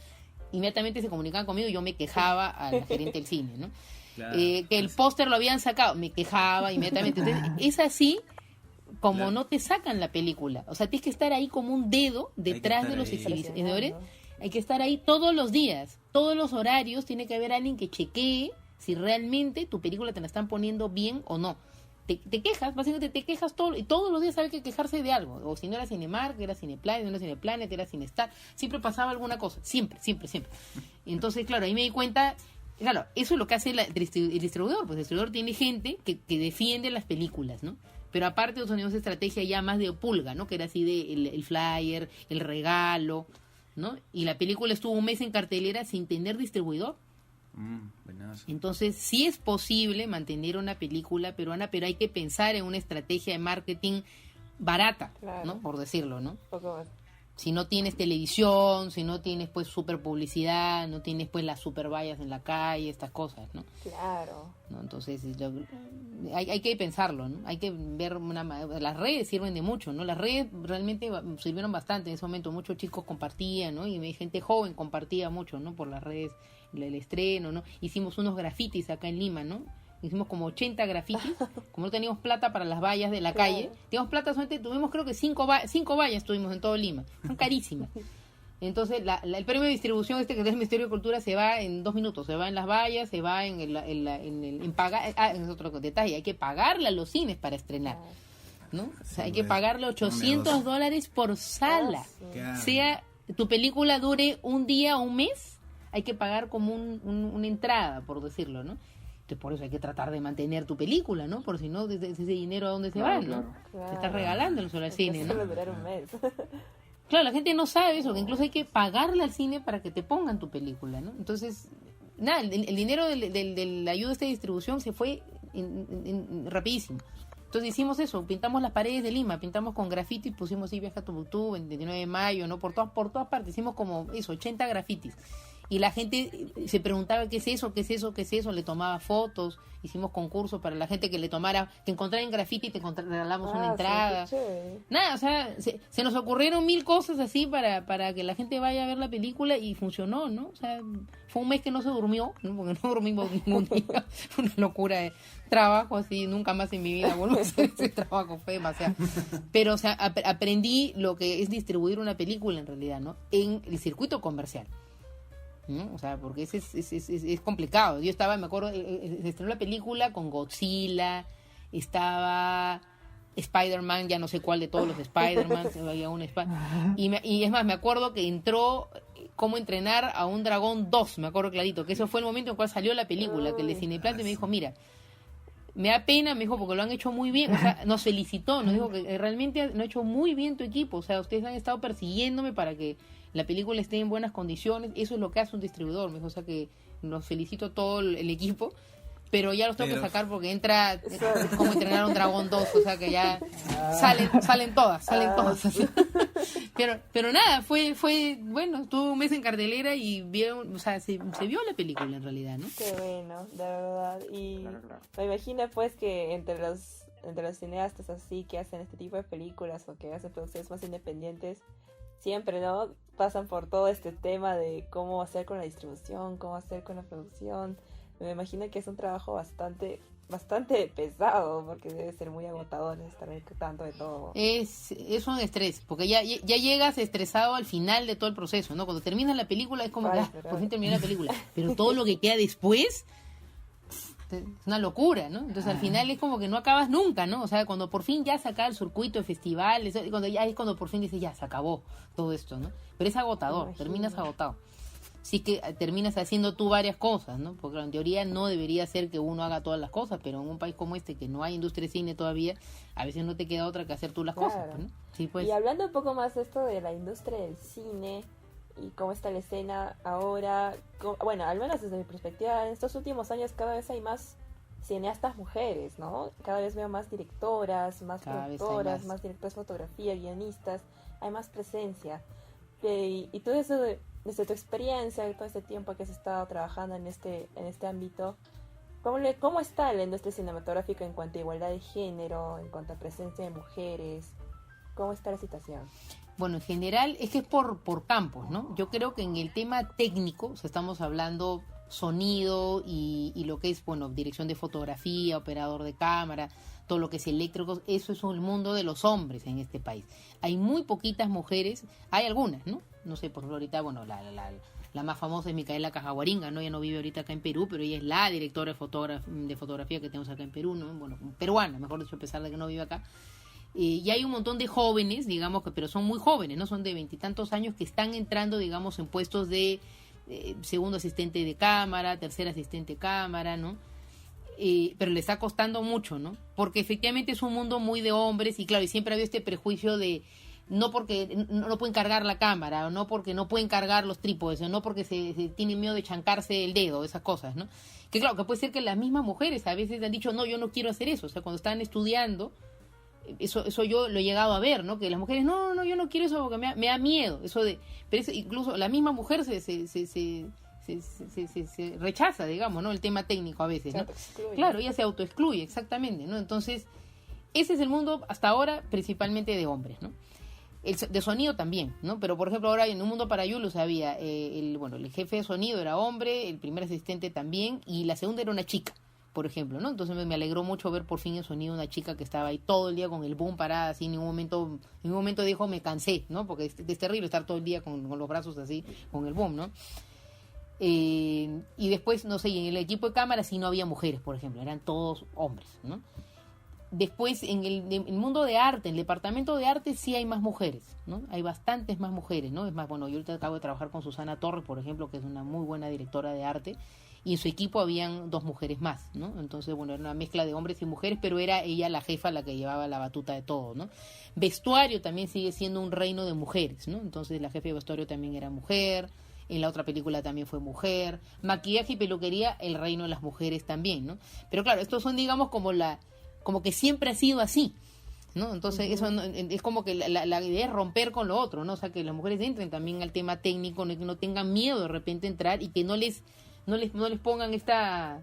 E: Inmediatamente se comunicaban conmigo y yo me quejaba a la gerente del cine, ¿no?
C: Claro.
E: Que el póster lo habían sacado, me quejaba inmediatamente. Entonces, es así como
C: Claro.
E: no te sacan la película. O sea, tienes que estar ahí como un dedo detrás
C: estar
E: de los
C: ahí.
E: exhibidores. Hay que estar ahí todos los días, todos los horarios. Tiene que haber alguien que chequee si realmente tu película te la están poniendo bien o no. Te quejas, básicamente te quejas y todos los días hay que quejarse de algo. O si no era Cinemark, era Cineplanet, no era Cineplanet, era Cinestar. Siempre pasaba alguna cosa, siempre. Y entonces, claro, ahí me di cuenta, claro, eso es lo que hace el distribuidor. Pues el distribuidor tiene gente que defiende las películas, ¿no? Pero aparte nosotros teníamos estrategia ya más de pulga, ¿no? Que era así de el flyer, el regalo, ¿no? Y la película estuvo un mes en cartelera sin tener distribuidor.
C: Buenazo.
E: Entonces, sí es posible mantener una película peruana, pero hay que pensar en una estrategia de marketing barata,
F: Claro.
E: ¿no? Por decirlo, ¿no?
F: Un poco más.
E: Si no tienes televisión, si no tienes, pues, super publicidad, no tienes, pues, las super vallas en la calle, estas cosas, ¿no?
F: Claro.
E: ¿No? Entonces, hay que pensarlo, ¿no? Hay que ver las redes sirven de mucho, ¿no? Las redes realmente sirvieron bastante en ese momento. Muchos chicos compartían, ¿no? Y gente joven compartía mucho, ¿no? Por las redes el estreno, ¿no? Hicimos unos grafitis acá en Lima, ¿no? Hicimos como 80 grafitis. Como no teníamos plata para las vallas de la calle, teníamos plata solamente, tuvimos creo que 5 vallas tuvimos en todo Lima. Son carísimas. Entonces, el premio de distribución que es el Ministerio de Cultura se va en 2 minutos, se va en las vallas, se va en pagar, es otro detalle, hay que pagarle a los cines para estrenar, ¿no? O sea, hay que pagarle $800 por sala,
C: Claro.
E: sea tu película dure un día o un mes, hay que pagar como una entrada, por decirlo, ¿no? Entonces, por eso hay que tratar de mantener tu película, ¿no? Por si no, ese dinero a dónde se va, ¿no?
F: Claro.
E: Te estás regalando solo al cine, ¿no?
F: Solo durar un mes.
E: Claro, la gente no sabe eso, que incluso hay que pagarle al cine para que te pongan tu película, ¿no? Entonces, nada, el dinero de la ayuda de esta distribución se fue rapidísimo. Entonces hicimos eso, pintamos las paredes de Lima, pintamos con grafitis, pusimos ahí Viaje a Tombuctú, 29 de mayo, ¿no? Por todas partes, hicimos como eso, 80 grafitis. Y la gente se preguntaba qué es eso, le tomaba fotos, hicimos concursos para la gente que le tomara, que encontrara en graffiti, regalamos una entrada.
F: Sí, qué chévere.
E: Nada, o sea, se nos ocurrieron 1000 cosas así para que la gente vaya a ver la película y funcionó, ¿no? O sea, fue un mes que no se durmió, ¿no? Porque no dormimos ningún día. Fue una locura de trabajo así, nunca más en mi vida vuelvo a hacer ese trabajo, fue demasiado. Pero, o sea, aprendí lo que es distribuir una película en realidad, ¿no? En el circuito comercial, ¿no? O sea, porque es complicado. Yo estaba, me acuerdo, se estrenó la película con Godzilla, estaba Spider-Man, ya no sé cuál de todos los Spider-Man, había un y es más, me acuerdo que entró Cómo entrenar a un dragón 2, me acuerdo clarito, que eso fue el momento en el cual salió la película, que el de Cineplanet me dijo, mira, me da pena, me dijo, porque lo han hecho muy bien, o sea, nos felicitó, nos dijo que realmente lo ha hecho muy bien tu equipo, o sea, ustedes han estado persiguiéndome para que la película esté en buenas condiciones, eso es lo que hace un distribuidor, me dijo, o sea que nos felicito a todo el equipo, pero ya los tengo que sacar porque entra Cómo entrenar a un dragón 2, o sea que ya salen todas. Pero nada, fue bueno, estuvo un mes en cartelera y vieron, o sea, se vio la película en realidad, ¿no?
F: Qué bueno, de verdad. Y
B: Claro.
F: me imagino pues que entre los cineastas así que hacen este tipo de películas o que hacen producciones más independientes, siempre, ¿no? Pasan por todo este tema de cómo hacer con la distribución, cómo hacer con la producción. Me imagino que es un trabajo bastante pesado, porque debe ser muy agotador estar tanto de todo.
E: Es un estrés, porque ya llegas estresado al final de todo el proceso, ¿no? Cuando terminas la película es como, por fin terminé la película, pero todo lo que queda después es una locura, ¿no? Entonces al final es como que no acabas nunca, ¿no? O sea, cuando por fin ya se acaba el circuito de festivales, cuando por fin dices, ya, se acabó todo esto, ¿no? Pero es agotador, terminas agotado. Sí que terminas haciendo tú varias cosas, ¿no? Porque en teoría no debería ser que uno haga todas las cosas, pero en un país como este, que no hay industria de cine todavía, a veces no te queda otra que hacer tú las cosas, ¿no? Sí, pues.
F: Y hablando un poco más de esto de la industria del cine y cómo está la escena ahora, bueno, al menos desde mi perspectiva, en estos últimos años cada vez hay más cineastas mujeres, ¿no? Cada vez veo más directoras, más productoras, más directoras de fotografía, guionistas, hay más presencia. Y todo eso desde tu experiencia, todo este tiempo que has estado trabajando en este ámbito, ¿cómo está la industria cinematográfica en cuanto a igualdad de género, en cuanto a presencia de mujeres? ¿Cómo está la situación?
E: Bueno, en general es que es por campos, ¿no? Yo creo que en el tema técnico, o sea, estamos hablando sonido y lo que es, bueno, dirección de fotografía, operador de cámara, todo lo que es eléctrico, eso es un mundo de los hombres en este país. Hay muy poquitas mujeres, hay algunas, ¿no? No sé, por ejemplo, ahorita, bueno, la más famosa es Micaela Cajaguaringa, ¿no? Ella no vive ahorita acá en Perú, pero ella es la directora de fotografía que tenemos acá en Perú, ¿no? Bueno, peruana, mejor dicho, a pesar de que no vive acá. Y hay un montón de jóvenes, digamos, pero son muy jóvenes, ¿no? Son de 20 y tantos años que están entrando, digamos, en puestos de segundo asistente de cámara, tercer asistente de cámara, ¿no? Pero le está costando mucho, ¿no? Porque efectivamente es un mundo muy de hombres y claro, y siempre ha habido este prejuicio de no porque no pueden cargar la cámara, o no porque no pueden cargar los trípodes, o no porque se tienen miedo de chancarse el dedo, esas cosas, ¿no? Que claro, que puede ser que las mismas mujeres a veces han dicho, no, yo no quiero hacer eso, o sea, cuando están estudiando, eso yo lo he llegado a ver, ¿no? Que las mujeres, no, yo no quiero eso porque me da miedo, eso de, pero eso, incluso la misma mujer se rechaza, digamos, ¿no? El tema técnico a veces, ¿no? Claro, ella se autoexcluye, exactamente, ¿no? Entonces, ese es el mundo hasta ahora principalmente de hombres, ¿no? De sonido también, ¿no? Pero, por ejemplo, ahora en Un Mundo para Yulus había, el jefe de sonido era hombre, el primer asistente también, y la segunda era una chica, por ejemplo, ¿no? Entonces me alegró mucho ver por fin en sonido una chica que estaba ahí todo el día con el boom parada, así en ningún momento dijo, me cansé, ¿no? Porque es terrible estar todo el día con los brazos así, con el boom, ¿no? Y después, no sé, en el equipo de cámara sí no había mujeres, por ejemplo, eran todos hombres, ¿no? Después, en el mundo de arte, en el departamento de arte sí hay más mujeres, ¿no? Hay bastantes más mujeres, ¿no? Es más, bueno, yo ahorita acabo de trabajar con Susana Torres, por ejemplo, que es una muy buena directora de arte, y en su equipo habían 2 mujeres más, ¿no? Entonces, bueno, era una mezcla de hombres y mujeres, pero era ella la jefa la que llevaba la batuta de todo, ¿no? Vestuario también sigue siendo un reino de mujeres, ¿no? Entonces la jefa de vestuario también era mujer, en la otra película también fue mujer, maquillaje y peluquería, el reino de las mujeres también, ¿no? Pero claro, estos son, digamos, como que siempre ha sido así, ¿no? Entonces, eso es como que la idea es romper con lo otro, ¿no? O sea, que las mujeres entren también al tema técnico, que no tengan miedo de repente entrar y que no les pongan esta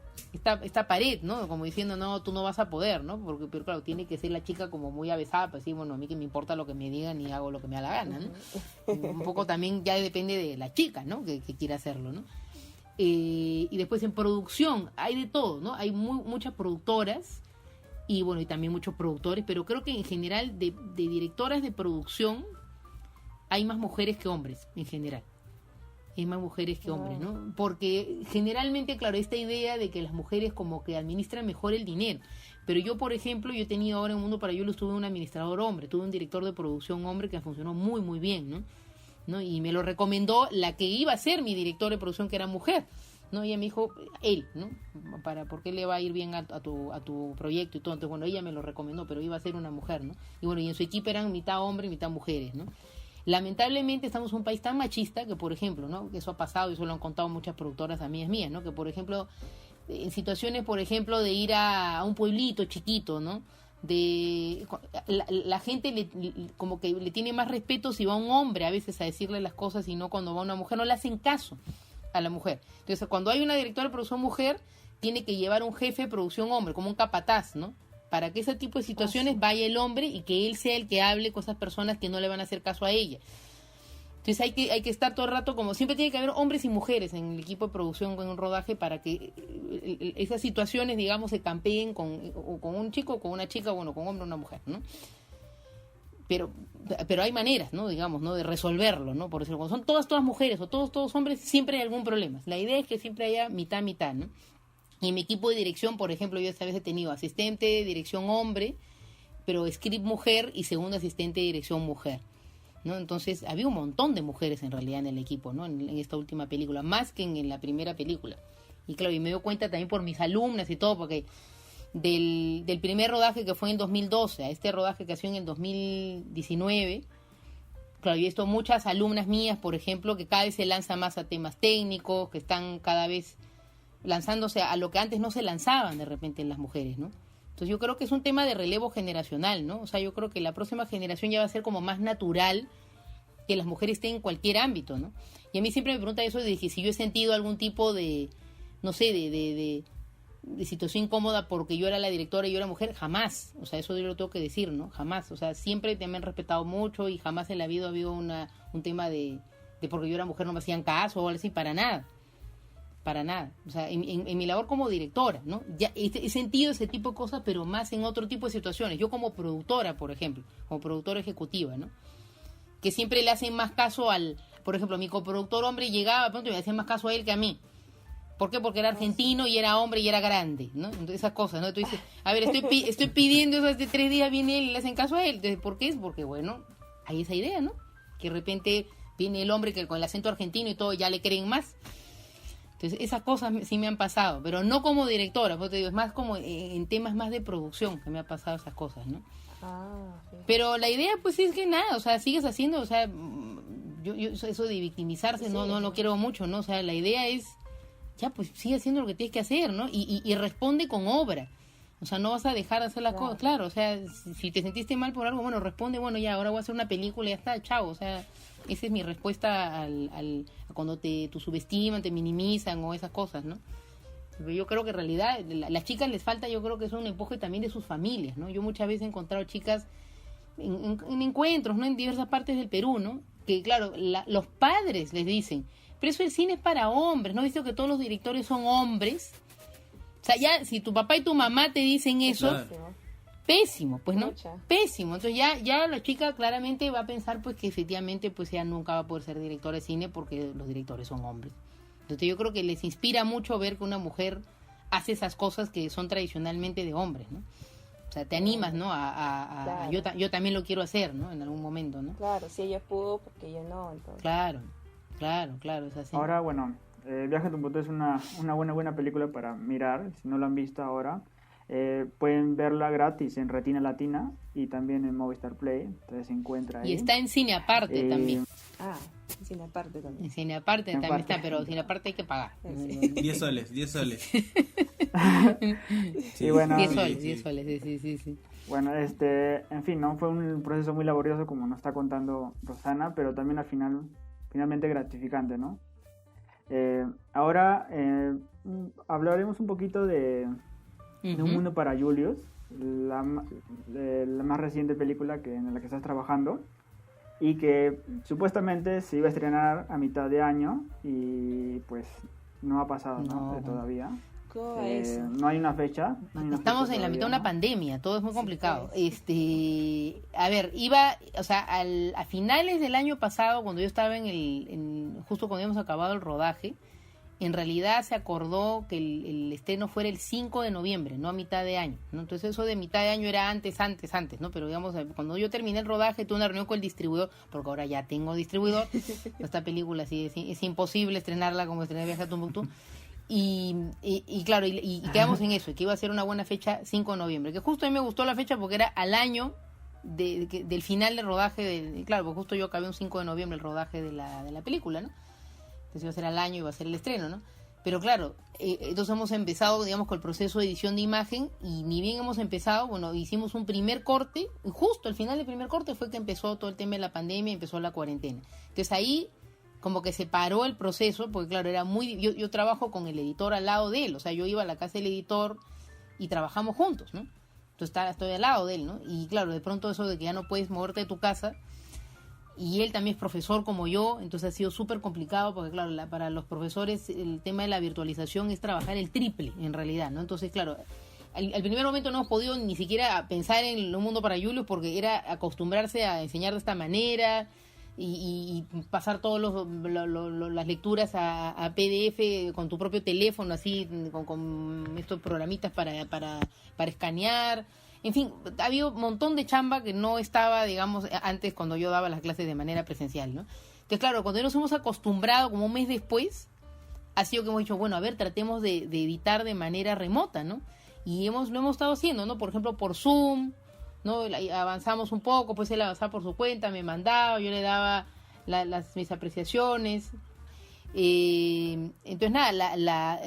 E: pared, ¿no? Como diciendo, no, tú no vas a poder, ¿no? Pero claro, tiene que ser la chica como muy avesada, pues sí, bueno, a mí que me importa lo que me digan y hago lo que me da la gana, ¿no? Un poco también ya depende de la chica, ¿no? Que quiera hacerlo, ¿no? Y después en producción hay de todo, ¿no? Hay muchas productoras y bueno, y también muchos productores, pero creo que en general de directoras de producción hay más mujeres que hombres, en general. Hay más mujeres que hombres, ¿no? Porque generalmente, claro, esta idea de que las mujeres como que administran mejor el dinero. Pero yo, por ejemplo, yo he tenido ahora en Un Mundo para Yulus, tuve un administrador hombre, tuve un director de producción hombre que funcionó muy, muy bien, ¿no? Y me lo recomendó la que iba a ser mi director de producción, que era mujer, ¿no? Ella me dijo, él, ¿no? ¿Por qué le va a ir bien a tu proyecto y todo? Entonces, bueno, ella me lo recomendó, pero iba a ser una mujer, ¿no? Y bueno, y en su equipo eran mitad hombre y mitad mujeres, ¿no? Lamentablemente estamos en un país tan machista que, por ejemplo, ¿no? Que eso ha pasado y eso lo han contado muchas productoras amigas mías, ¿no? Que, por ejemplo, en situaciones, por ejemplo, de ir a un pueblito chiquito, ¿no? La gente como que le tiene más respeto si va un hombre a veces a decirle las cosas y no cuando va una mujer, no le hacen caso a la mujer. Entonces, cuando hay una directora de producción mujer, tiene que llevar un jefe de producción hombre, como un capataz, ¿no? Para que ese tipo de situaciones vaya el hombre y que él sea el que hable con esas personas que no le van a hacer caso a ella. Entonces hay que estar todo el rato, como siempre tiene que haber hombres y mujeres en el equipo de producción con un rodaje para que esas situaciones, digamos, se campeen con un chico, con una chica, bueno, con un hombre o una mujer, ¿no? Pero hay maneras, ¿no? Digamos, ¿no? De resolverlo, ¿no? Por decirlo, cuando son todas mujeres o todos hombres, siempre hay algún problema. La idea es que siempre haya mitad, ¿no? Y en mi equipo de dirección, por ejemplo, yo esta vez he tenido asistente de dirección hombre, pero script mujer y segundo asistente de dirección mujer, ¿no? Entonces había un montón de mujeres en realidad en el equipo, ¿no? En esta última película, más que en la primera película. Y claro, y me doy cuenta también por mis alumnas y todo, porque del primer rodaje que fue en el 2012 a este rodaje que ha sido en el 2019, claro, yo he visto muchas alumnas mías, por ejemplo, que cada vez se lanzan más a temas técnicos, que están cada vez lanzándose a lo que antes no se lanzaban de repente en las mujeres, ¿no? Entonces yo creo que es un tema de relevo generacional, ¿no? O sea, yo creo que la próxima generación ya va a ser como más natural que las mujeres estén en cualquier ámbito, ¿no? Y a mí siempre me pregunta eso de que si yo he sentido algún tipo de, no sé, de situación incómoda porque yo era la directora y yo era mujer, jamás. O sea, eso yo lo tengo que decir, ¿no? Jamás. O sea, siempre me han respetado mucho y jamás en la vida ha habido un tema de porque yo era mujer no me hacían caso o algo así, para nada. Para nada. O sea, en mi labor como directora, ¿no? Ya he sentido ese tipo de cosas, pero más en otro tipo de situaciones. Yo como productora, por ejemplo, como productora ejecutiva, ¿no? Que siempre le hacen más caso por ejemplo, mi coproductor hombre llegaba, pronto me hacían más caso a él que a mí. ¿Por qué? Porque era argentino y era hombre y era grande, ¿no? Entonces, esas cosas, ¿no? Tú dices, a ver, estoy pidiendo eso hace 3 días, viene él y le hacen caso a él. Entonces, ¿por qué? Es porque, bueno, hay esa idea, ¿no? Que de repente viene el hombre que con el acento argentino y todo ya le creen más. Entonces, esas cosas sí me han pasado, pero no como directora, porque te digo, es más como en temas más de producción que me ha pasado esas cosas, ¿no?
F: Sí.
E: Pero la idea, pues, es que nada, o sea, sigues haciendo, o sea, yo eso de victimizarse,
F: Sí,
E: no quiero mucho, ¿no? O sea, la idea es, ya, pues, sigue haciendo lo que tienes que hacer, ¿no? Y responde con obra. O sea, no vas a dejar de hacer las cosas, claro, o sea, si te sentiste mal por algo, bueno, responde, bueno, ya, ahora voy a hacer una película y ya está, chao, o sea, esa es mi respuesta a cuando te subestiman, te minimizan o esas cosas, ¿no? Pero yo creo que en realidad las chicas les falta, yo creo que es un empuje también de sus familias, ¿no? Yo muchas veces he encontrado chicas en encuentros, ¿no? En diversas partes del Perú, ¿no? Que claro, los padres les dicen, pero eso el cine es para hombres, ¿no? ¿Has visto que todos los directores son hombres? O sea, ya si tu papá y tu mamá te dicen eso,
C: Claro.
E: pésimo, pues, ¿no?
F: Mucha.
E: Pésimo. Entonces ya la chica claramente va a pensar pues que efectivamente pues ella nunca va a poder ser directora de cine porque los directores son hombres. Entonces yo creo que les inspira mucho ver que una mujer hace esas cosas que son tradicionalmente de hombres, ¿no? O sea, te animas, ¿no?
F: Claro.
E: Yo también lo quiero hacer, ¿no? En algún momento, ¿no?
F: Claro, si ella pudo, porque yo no, entonces.
E: Claro, es así.
B: Ahora, bueno, Viaje a Tumbuctú es una buena película para mirar. Si no la han visto ahora, pueden verla gratis en Retina Latina y también en Movistar Play. Entonces se encuentra ahí.
E: Y está en cine aparte también.
F: Sin aparte también.
E: En cine aparte
B: En
E: también
B: parte.
E: está, pero cine aparte hay que pagar.
F: Sí.
C: 10 soles.
B: Y bueno,
E: 10
C: sí,
E: soles,
C: sí.
E: 10 soles, sí.
B: bueno, en fin, no fue un proceso muy laborioso como nos está contando Rosana, pero también finalmente gratificante, ¿no? Ahora hablaremos un poquito de Un Mundo para Julius, la más reciente película en la que estás trabajando y que supuestamente se iba a estrenar a mitad de año y pues no ha pasado, ¿no?
E: No.
B: Todavía.
F: ¿Cómo es?
B: No hay una fecha.
E: Estamos en la mitad de una pandemia, todo es muy complicado. A ver, a finales del año pasado, cuando yo estaba justo cuando habíamos acabado el rodaje, en realidad se acordó que el estreno fuera el 5 de noviembre, no a mitad de año, ¿no? Entonces eso de mitad de año era antes, ¿no? Pero digamos, cuando yo terminé el rodaje, tuve una reunión con el distribuidor, porque ahora ya tengo distribuidor, esta película sí es imposible estrenarla como estrené Viaje a Tumbuctú. Y claro, y quedamos en eso, que iba a ser una buena fecha 5 de noviembre, que justo a mí me gustó la fecha porque era al año del final del rodaje, claro, porque justo yo acabé un 5 de noviembre el rodaje de la película, ¿no? Entonces iba a ser al año, iba a ser el estreno, ¿no? Pero claro, entonces hemos empezado, digamos, con el proceso de edición de imagen y ni bien hemos empezado, bueno, hicimos un primer corte, y justo al final del primer corte fue que empezó todo el tema de la pandemia, empezó la cuarentena. Entonces ahí como que se paró el proceso, porque claro, era yo trabajo con el editor al lado de él, o sea, yo iba a la casa del editor y trabajamos juntos, ¿no? Entonces estoy al lado de él, ¿no? Y claro, de pronto eso de que ya no puedes moverte de tu casa, y él también es profesor como yo, entonces ha sido súper complicado, porque claro, para los profesores el tema de la virtualización es trabajar el triple, en realidad, ¿no? Entonces, claro, al primer momento no hemos podido ni siquiera pensar en Un Mundo para Julius, porque era acostumbrarse a enseñar de esta manera, y pasar todas las lecturas a PDF con tu propio teléfono, así con estos programitas para escanear. En fin, ha habido un montón de chamba que no estaba, digamos, antes cuando yo daba las clases de manera presencial, ¿no? Entonces, claro, cuando nos hemos acostumbrado como un mes después, ha sido que hemos dicho, bueno, a ver, tratemos de editar de manera remota, ¿no? Y lo hemos estado haciendo, ¿no? Por ejemplo, por Zoom, ¿no? Avanzamos un poco, pues él avanzaba por su cuenta, me mandaba, yo le daba mis apreciaciones. Entonces nada,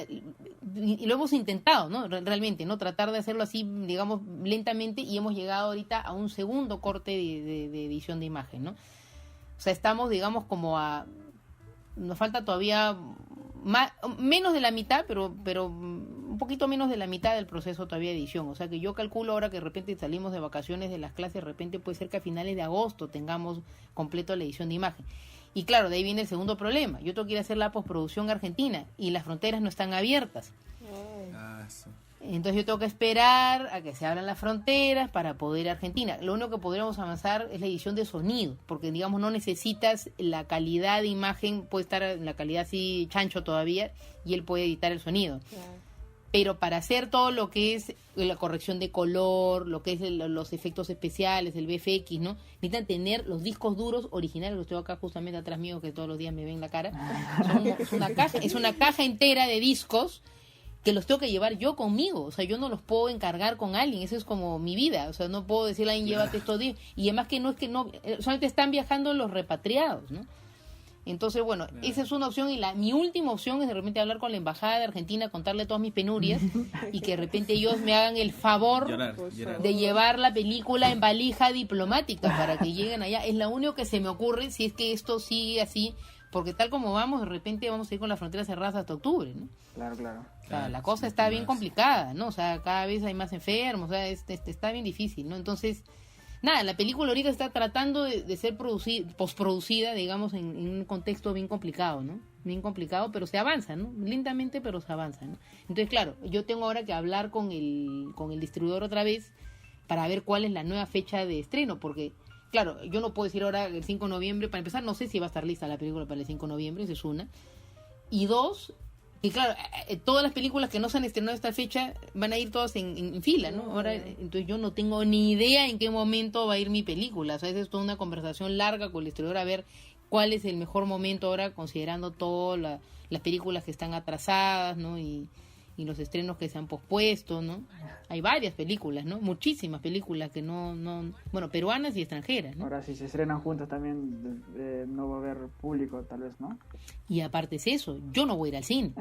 E: y lo hemos intentado, ¿no? Realmente, ¿no? Tratar de hacerlo así, digamos, lentamente, y hemos llegado ahorita a un segundo corte de edición de imagen, ¿no? O sea, estamos, digamos, nos falta todavía menos de la mitad, pero un poquito menos de la mitad del proceso todavía de edición. O sea, que yo calculo ahora que de repente salimos de vacaciones de las clases, de repente puede ser que a finales de agosto tengamos completo la edición de imagen. Y claro, de ahí viene el segundo problema. Yo tengo que ir a hacer la postproducción argentina y las fronteras no están abiertas. Entonces yo tengo que esperar a que se abran las fronteras para poder ir a Argentina. Lo único que podríamos avanzar es la edición de sonido, porque digamos no necesitas la calidad de imagen, puede estar en la calidad así chancho todavía y él puede editar el sonido. Pero para hacer todo lo que es la corrección de color, lo que es los efectos especiales, el VFX, ¿no? Necesitan tener los discos duros originales, los tengo acá justamente atrás mío, que todos los días me ven la cara. Es una caja entera de discos que los tengo que llevar yo conmigo, o sea, yo no los puedo encargar con alguien, eso es como mi vida, o sea, no puedo decirle a alguien, llévate estos días, y además que no, solamente están viajando los repatriados, ¿no? Entonces, bueno, esa es una opción, y mi última opción es de repente hablar con la embajada de Argentina, contarle todas mis penurias, y que de repente ellos me hagan el favor
C: llorar.
E: de llevar la película en valija diplomática para que lleguen allá. Es lo único que se me ocurre si es que esto sigue así, porque tal como vamos, de repente vamos a ir con las fronteras cerradas hasta octubre, ¿no?
B: Claro.
E: O sea, la cosa está bien complicada, ¿no? O sea, cada vez hay más enfermos, o sea, está bien difícil, ¿no? Entonces, nada, la película ahorita está tratando de ser postproducida, digamos, en un contexto bien complicado, ¿no? Bien complicado, pero se avanza, ¿no? Lentamente, pero se avanza, ¿no? Entonces, claro, yo tengo ahora que hablar con el distribuidor otra vez para ver cuál es la nueva fecha de estreno, porque, claro, yo no puedo decir ahora el 5 de noviembre, para empezar, no sé si va a estar lista la película para el 5 de noviembre, esa es una. Y dos, y claro, todas las películas que no se han estrenado esta fecha van a ir todas en fila, ¿no? Ahora, entonces yo no tengo ni idea en qué momento va a ir mi película. O sea, es toda una conversación larga con el distribuidor a ver cuál es el mejor momento ahora, considerando todas las películas que están atrasadas, ¿no? Y los estrenos que se han pospuesto, ¿no? Hay varias películas, ¿no? Muchísimas películas que bueno, peruanas y extranjeras, ¿no?
B: Ahora, si se estrenan juntas también no va a haber público, tal vez, ¿no?
E: Y aparte es eso, yo no voy a ir al cine.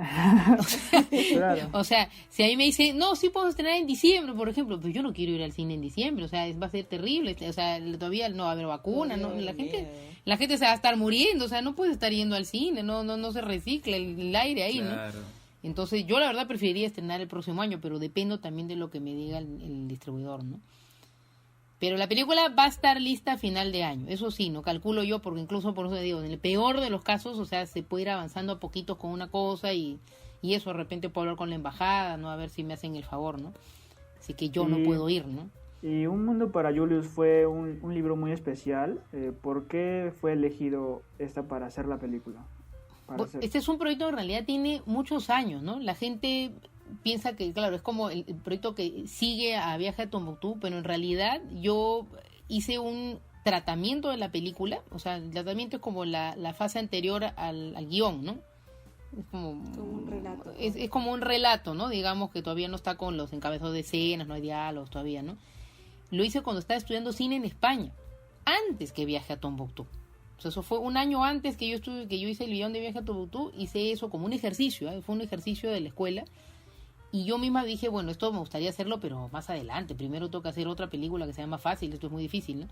B: Claro.
E: O sea, si a mí me dicen, no, sí puedo estrenar en diciembre, por ejemplo, pues yo no quiero ir al cine en diciembre, o sea, va a ser terrible, o sea, todavía no va a haber vacuna, ¿no? La gente se va a estar muriendo, o sea, no puede estar yendo al cine, no se recicla el aire ahí,
C: Claro.
E: ¿no? Entonces, yo la verdad preferiría estrenar el próximo año, pero dependo también de lo que me diga el distribuidor, ¿no? Pero la película va a estar lista a final de año, eso sí, no calculo yo, porque incluso por eso digo, en el peor de los casos, o sea, se puede ir avanzando a poquitos con una cosa y eso de repente puedo hablar con la embajada, ¿no? A ver si me hacen el favor, ¿no? Así que yo no puedo ir, ¿no?
B: Y Un Mundo para Julius fue un libro muy especial. ¿Por qué fue elegido esta para hacer la película?
E: Este es un proyecto que en realidad tiene muchos años, ¿no? La gente piensa que, claro, es como el proyecto que sigue a Viaje a Tombuctú, pero en realidad yo hice un tratamiento de la película, o sea, el tratamiento es como la fase anterior al guión, ¿no? Es como un relato. Es como un relato, ¿no? Digamos que todavía no está con los encabezados de escenas, no hay diálogos todavía, ¿no? Lo hice cuando estaba estudiando cine en España, antes que Viaje a Tombuctú. O sea, eso fue un año antes que yo hice el guión de Viaje a Tombuctú, hice eso como un ejercicio, fue un ejercicio de la escuela, y yo misma dije, bueno, esto me gustaría hacerlo, pero más adelante, primero tengo que hacer otra película que sea más fácil, esto es muy difícil, ¿no?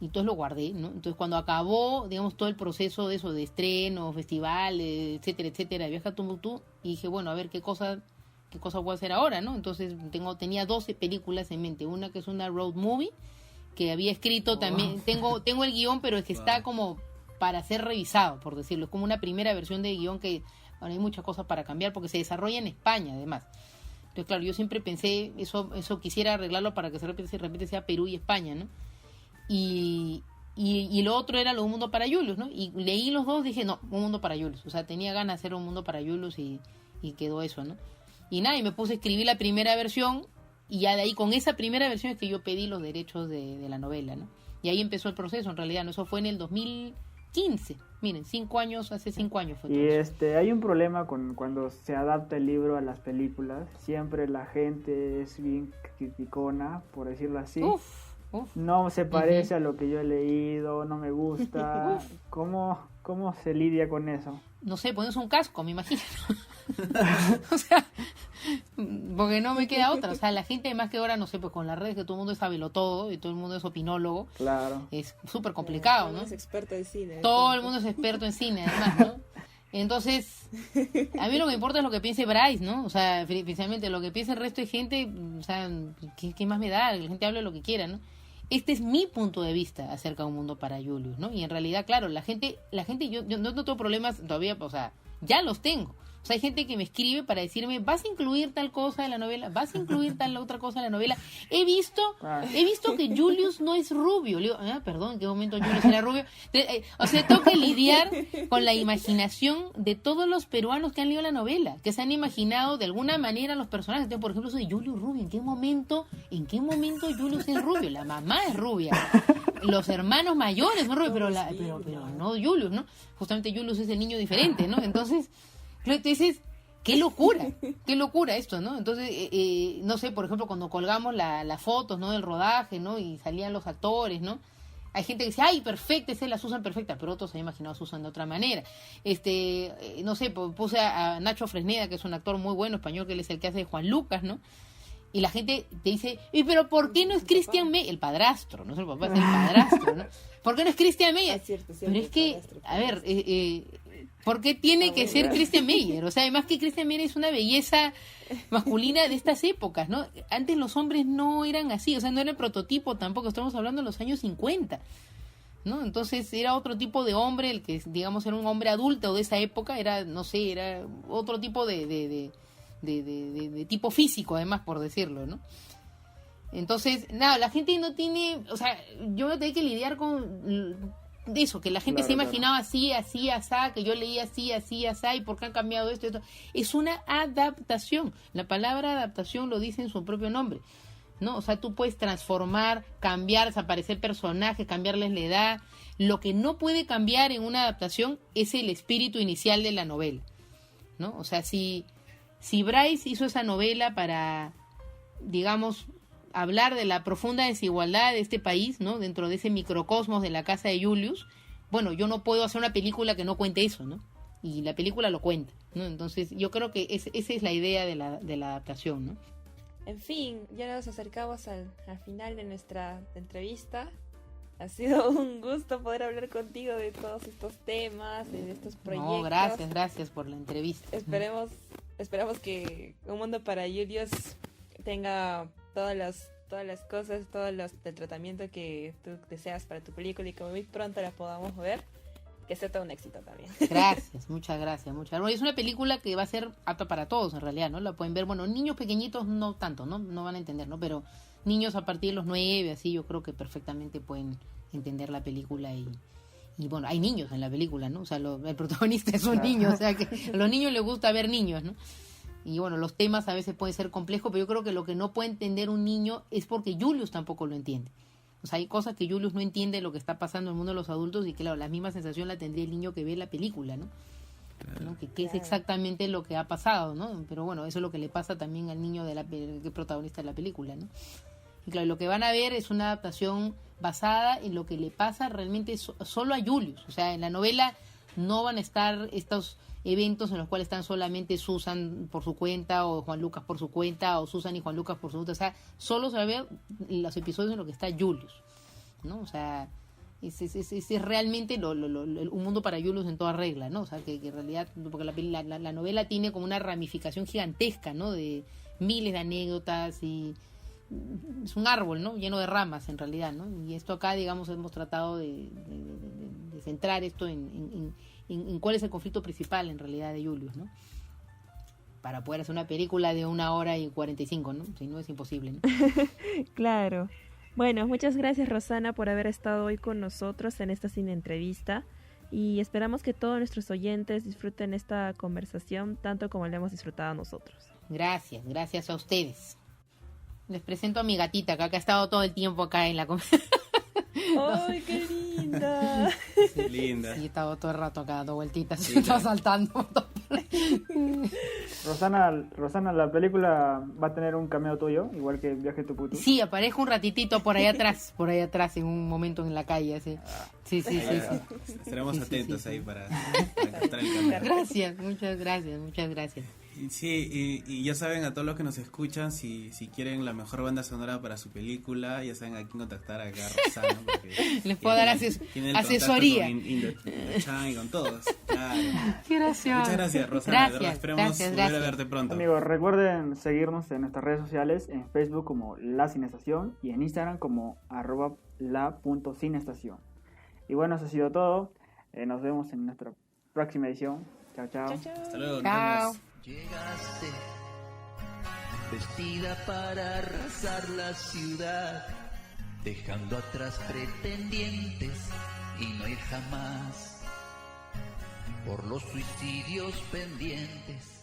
E: Y entonces lo guardé, ¿no? Entonces cuando acabó, digamos, todo el proceso de eso, de estreno, festivales, etcétera, de Viaje a Tombuctú, y dije, bueno, a ver qué cosa voy a hacer ahora, ¿no? Entonces tenía 12 películas en mente, una que es una road movie, que había escrito también, tengo el guión, pero es que está como para ser revisado, por decirlo, es como una primera versión de guión que, bueno, hay muchas cosas para cambiar porque se desarrolla en España, además. Entonces, claro, yo siempre pensé, eso quisiera arreglarlo para que se repite sea Perú y España, ¿no? Y lo otro era Un Mundo para Julius, ¿no? Y leí los dos, dije, no, Un Mundo para Julius, o sea, tenía ganas de hacer Un Mundo para Julius y quedó eso, ¿no? Y nada, y me puse a escribir la primera versión, y ya de ahí, con esa primera versión es que yo pedí los derechos de la novela, ¿no? Y ahí empezó el proceso, en realidad, ¿no? Eso fue en el 2015. Miren, hace 5 años fue todo eso.
B: Hay un problema cuando se adapta el libro a las películas. Siempre la gente es bien criticona, por decirlo así.
E: Uf.
B: No se parece a lo que yo he leído, no me gusta. ¿Cómo se lidia con eso?
E: No sé, pones un casco, me imagino. O sea, Porque no me queda otra. O sea, la gente, más que ahora, no sé, pues con las redes que todo el mundo es todo y todo el mundo es opinólogo,
B: Claro.
E: es súper complicado, ¿no?
F: Es experto de cine.
E: Todo el mundo es experto en cine, además, ¿no? Entonces, a mí lo que importa es lo que piense Bryce, ¿no? O sea, especialmente lo que piense el resto de gente, o sea, ¿qué más me da? Que la gente hable lo que quiera, ¿no? Este es mi punto de vista acerca de Un Mundo para Julius, ¿no? Y en realidad, claro, la gente, yo no tengo problemas todavía, o sea, ya los tengo. O sea, hay gente que me escribe para decirme, ¿vas a incluir tal cosa en la novela? ¿Vas a incluir tal otra cosa en la novela? He visto que Julius no es rubio. Le digo, perdón, ¿en qué momento Julius era rubio? O sea, tengo que lidiar con la imaginación de todos los peruanos que han leído la novela, que se han imaginado de alguna manera los personajes. Entonces, por ejemplo, soy Julius rubio. ¿En qué momento Julius es rubio? La mamá es rubia. Los hermanos mayores son rubios, pero no Julius, ¿no? Justamente Julius es el niño diferente, ¿no? Entonces qué locura esto, ¿no? Entonces, no sé, por ejemplo, cuando colgamos las fotos, ¿no? Del rodaje, ¿no? Y salían los actores, ¿no? Hay gente que dice, ay, perfecta, esa es la Susan perfecta, pero otros se han imaginado a Susan de otra manera. No sé, puse a Nacho Fresneda, que es un actor muy bueno español, que él es el que hace de Juan Lucas, ¿no? Y la gente te dice, pero ¿por qué no es Christian Meyer? El padrastro, no es el papá, es el padrastro, ¿no? ¿Por qué no es Christian Meyer?
F: Cierto,
E: pero es que, a ver, ¿por qué tiene que ser Christian Meyer? O sea, además que Christian Meyer es una belleza masculina de estas épocas, ¿no? Antes los hombres no eran así, o sea, no era el prototipo tampoco, estamos hablando de los años 50, ¿no? Entonces era otro tipo de hombre, el que, digamos, era un hombre adulto de esa época, era, no sé, era otro tipo de tipo físico, además, por decirlo, ¿no? Entonces, nada, la gente no tiene, o sea, yo tengo que lidiar con eso, que la gente se imaginaba así, asá, que yo leía así, asá, y por qué han cambiado esto. Es una adaptación. La palabra adaptación lo dice en su propio nombre, ¿no? O sea, tú puedes transformar, cambiar, desaparecer personajes, cambiarles la edad. Lo que no puede cambiar en una adaptación es el espíritu inicial de la novela, ¿no? O sea, si Bryce hizo esa novela para, digamos, hablar de la profunda desigualdad de este país, ¿no? Dentro de ese microcosmos de la casa de Julius, bueno, yo no puedo hacer una película que no cuente eso, ¿no? Y la película lo cuenta, ¿no? Entonces, yo creo que esa es la idea de la adaptación, ¿no?
F: En fin, ya nos acercamos al final de nuestra entrevista. Ha sido un gusto poder hablar contigo de todos estos temas, de estos proyectos.
E: No, gracias por la entrevista.
F: Esperamos que Un Mundo para Julius tenga todas las cosas, el tratamiento que tú deseas para tu película y que muy pronto la podamos ver, que sea todo un éxito también.
E: Gracias, muchas gracias. Bueno, es una película que va a ser apta para todos en realidad, ¿no? La pueden ver, bueno, niños pequeñitos no tanto, ¿no? van a entender, ¿no? Pero niños a partir de los 9, así, yo creo que perfectamente pueden entender la película y bueno, hay niños en la película, ¿no? O sea, el protagonista es un niño, o sea que a los niños les gusta ver niños, ¿no? Y bueno, los temas a veces pueden ser complejos, pero yo creo que lo que no puede entender un niño es porque Julius tampoco lo entiende. O sea, hay cosas que Julius no entiende lo que está pasando en el mundo de los adultos y claro, la misma sensación la tendría el niño que ve la película, ¿no? Claro. ¿No? Que es exactamente lo que ha pasado, ¿no? Pero bueno, eso es lo que le pasa también al niño que es protagonista de la película, ¿no? Y claro, lo que van a ver es una adaptación basada en lo que le pasa realmente solo a Julius. O sea, en la novela no van a estar estos eventos en los cuales están solamente Susan por su cuenta o Juan Lucas por su cuenta o Susan y Juan Lucas por su cuenta. O sea, solo se va a ver los episodios en los que está Julius, ¿no? O sea, es realmente un mundo para Julius en toda regla, ¿no? O sea, que en realidad, porque la novela tiene como una ramificación gigantesca, ¿no? De miles de anécdotas y es un árbol, ¿no? Lleno de ramas en realidad, ¿no? Y esto acá, digamos, hemos tratado de centrar esto en cuál es el conflicto principal en realidad de Julius, ¿no? Para poder hacer una película de 1 hora y 45, ¿no? Si no, es imposible, ¿no?
D: Claro. Bueno, muchas gracias, Rosana, por haber estado hoy con nosotros en esta cine entrevista y esperamos que todos nuestros oyentes disfruten esta conversación tanto como la hemos disfrutado nosotros.
E: Gracias a ustedes. Les presento a mi gatita, que ha estado todo el tiempo acá en la conversación.
F: ¡Ay, qué linda!
C: Sí, linda.
E: Sí, he estado todo el rato acá dando vueltitas,
C: Sí,
E: estaba
C: claro.
E: saltando.
B: Rosana, la película va a tener un cameo tuyo, igual que Viaje a Tuputu.
E: Sí, aparezco un ratitito por ahí atrás, en un momento en la calle, así. Sí.
C: Estaremos
E: Sí,
C: atentos
E: sí.
C: ahí para captar el cambio.
E: Gracias, muchas gracias.
C: Sí, y ya saben, a todos los que nos escuchan, si quieren la mejor banda sonora para su película, ya saben a quién contactar acá a Rosana, porque
E: Les puedo dar
C: tiene el
E: asesoría.
C: contacto con Indochan y con todos. Claro.
E: Qué gracioso.
C: Muchas gracias, Rosana. De verdad,
E: Gracias,
C: esperemos volver a verte pronto.
B: Amigos, recuerden seguirnos en nuestras redes sociales, en Facebook como La Cinestación y en Instagram como @la.cinestación. Y bueno, eso ha sido todo. Nos vemos en nuestra próxima edición. Chao, chao.
C: Hasta luego. Nos
E: Chao.
C: vemos.
G: Llegaste vestida para arrasar la ciudad, dejando atrás pretendientes y no ir jamás por los suicidios pendientes.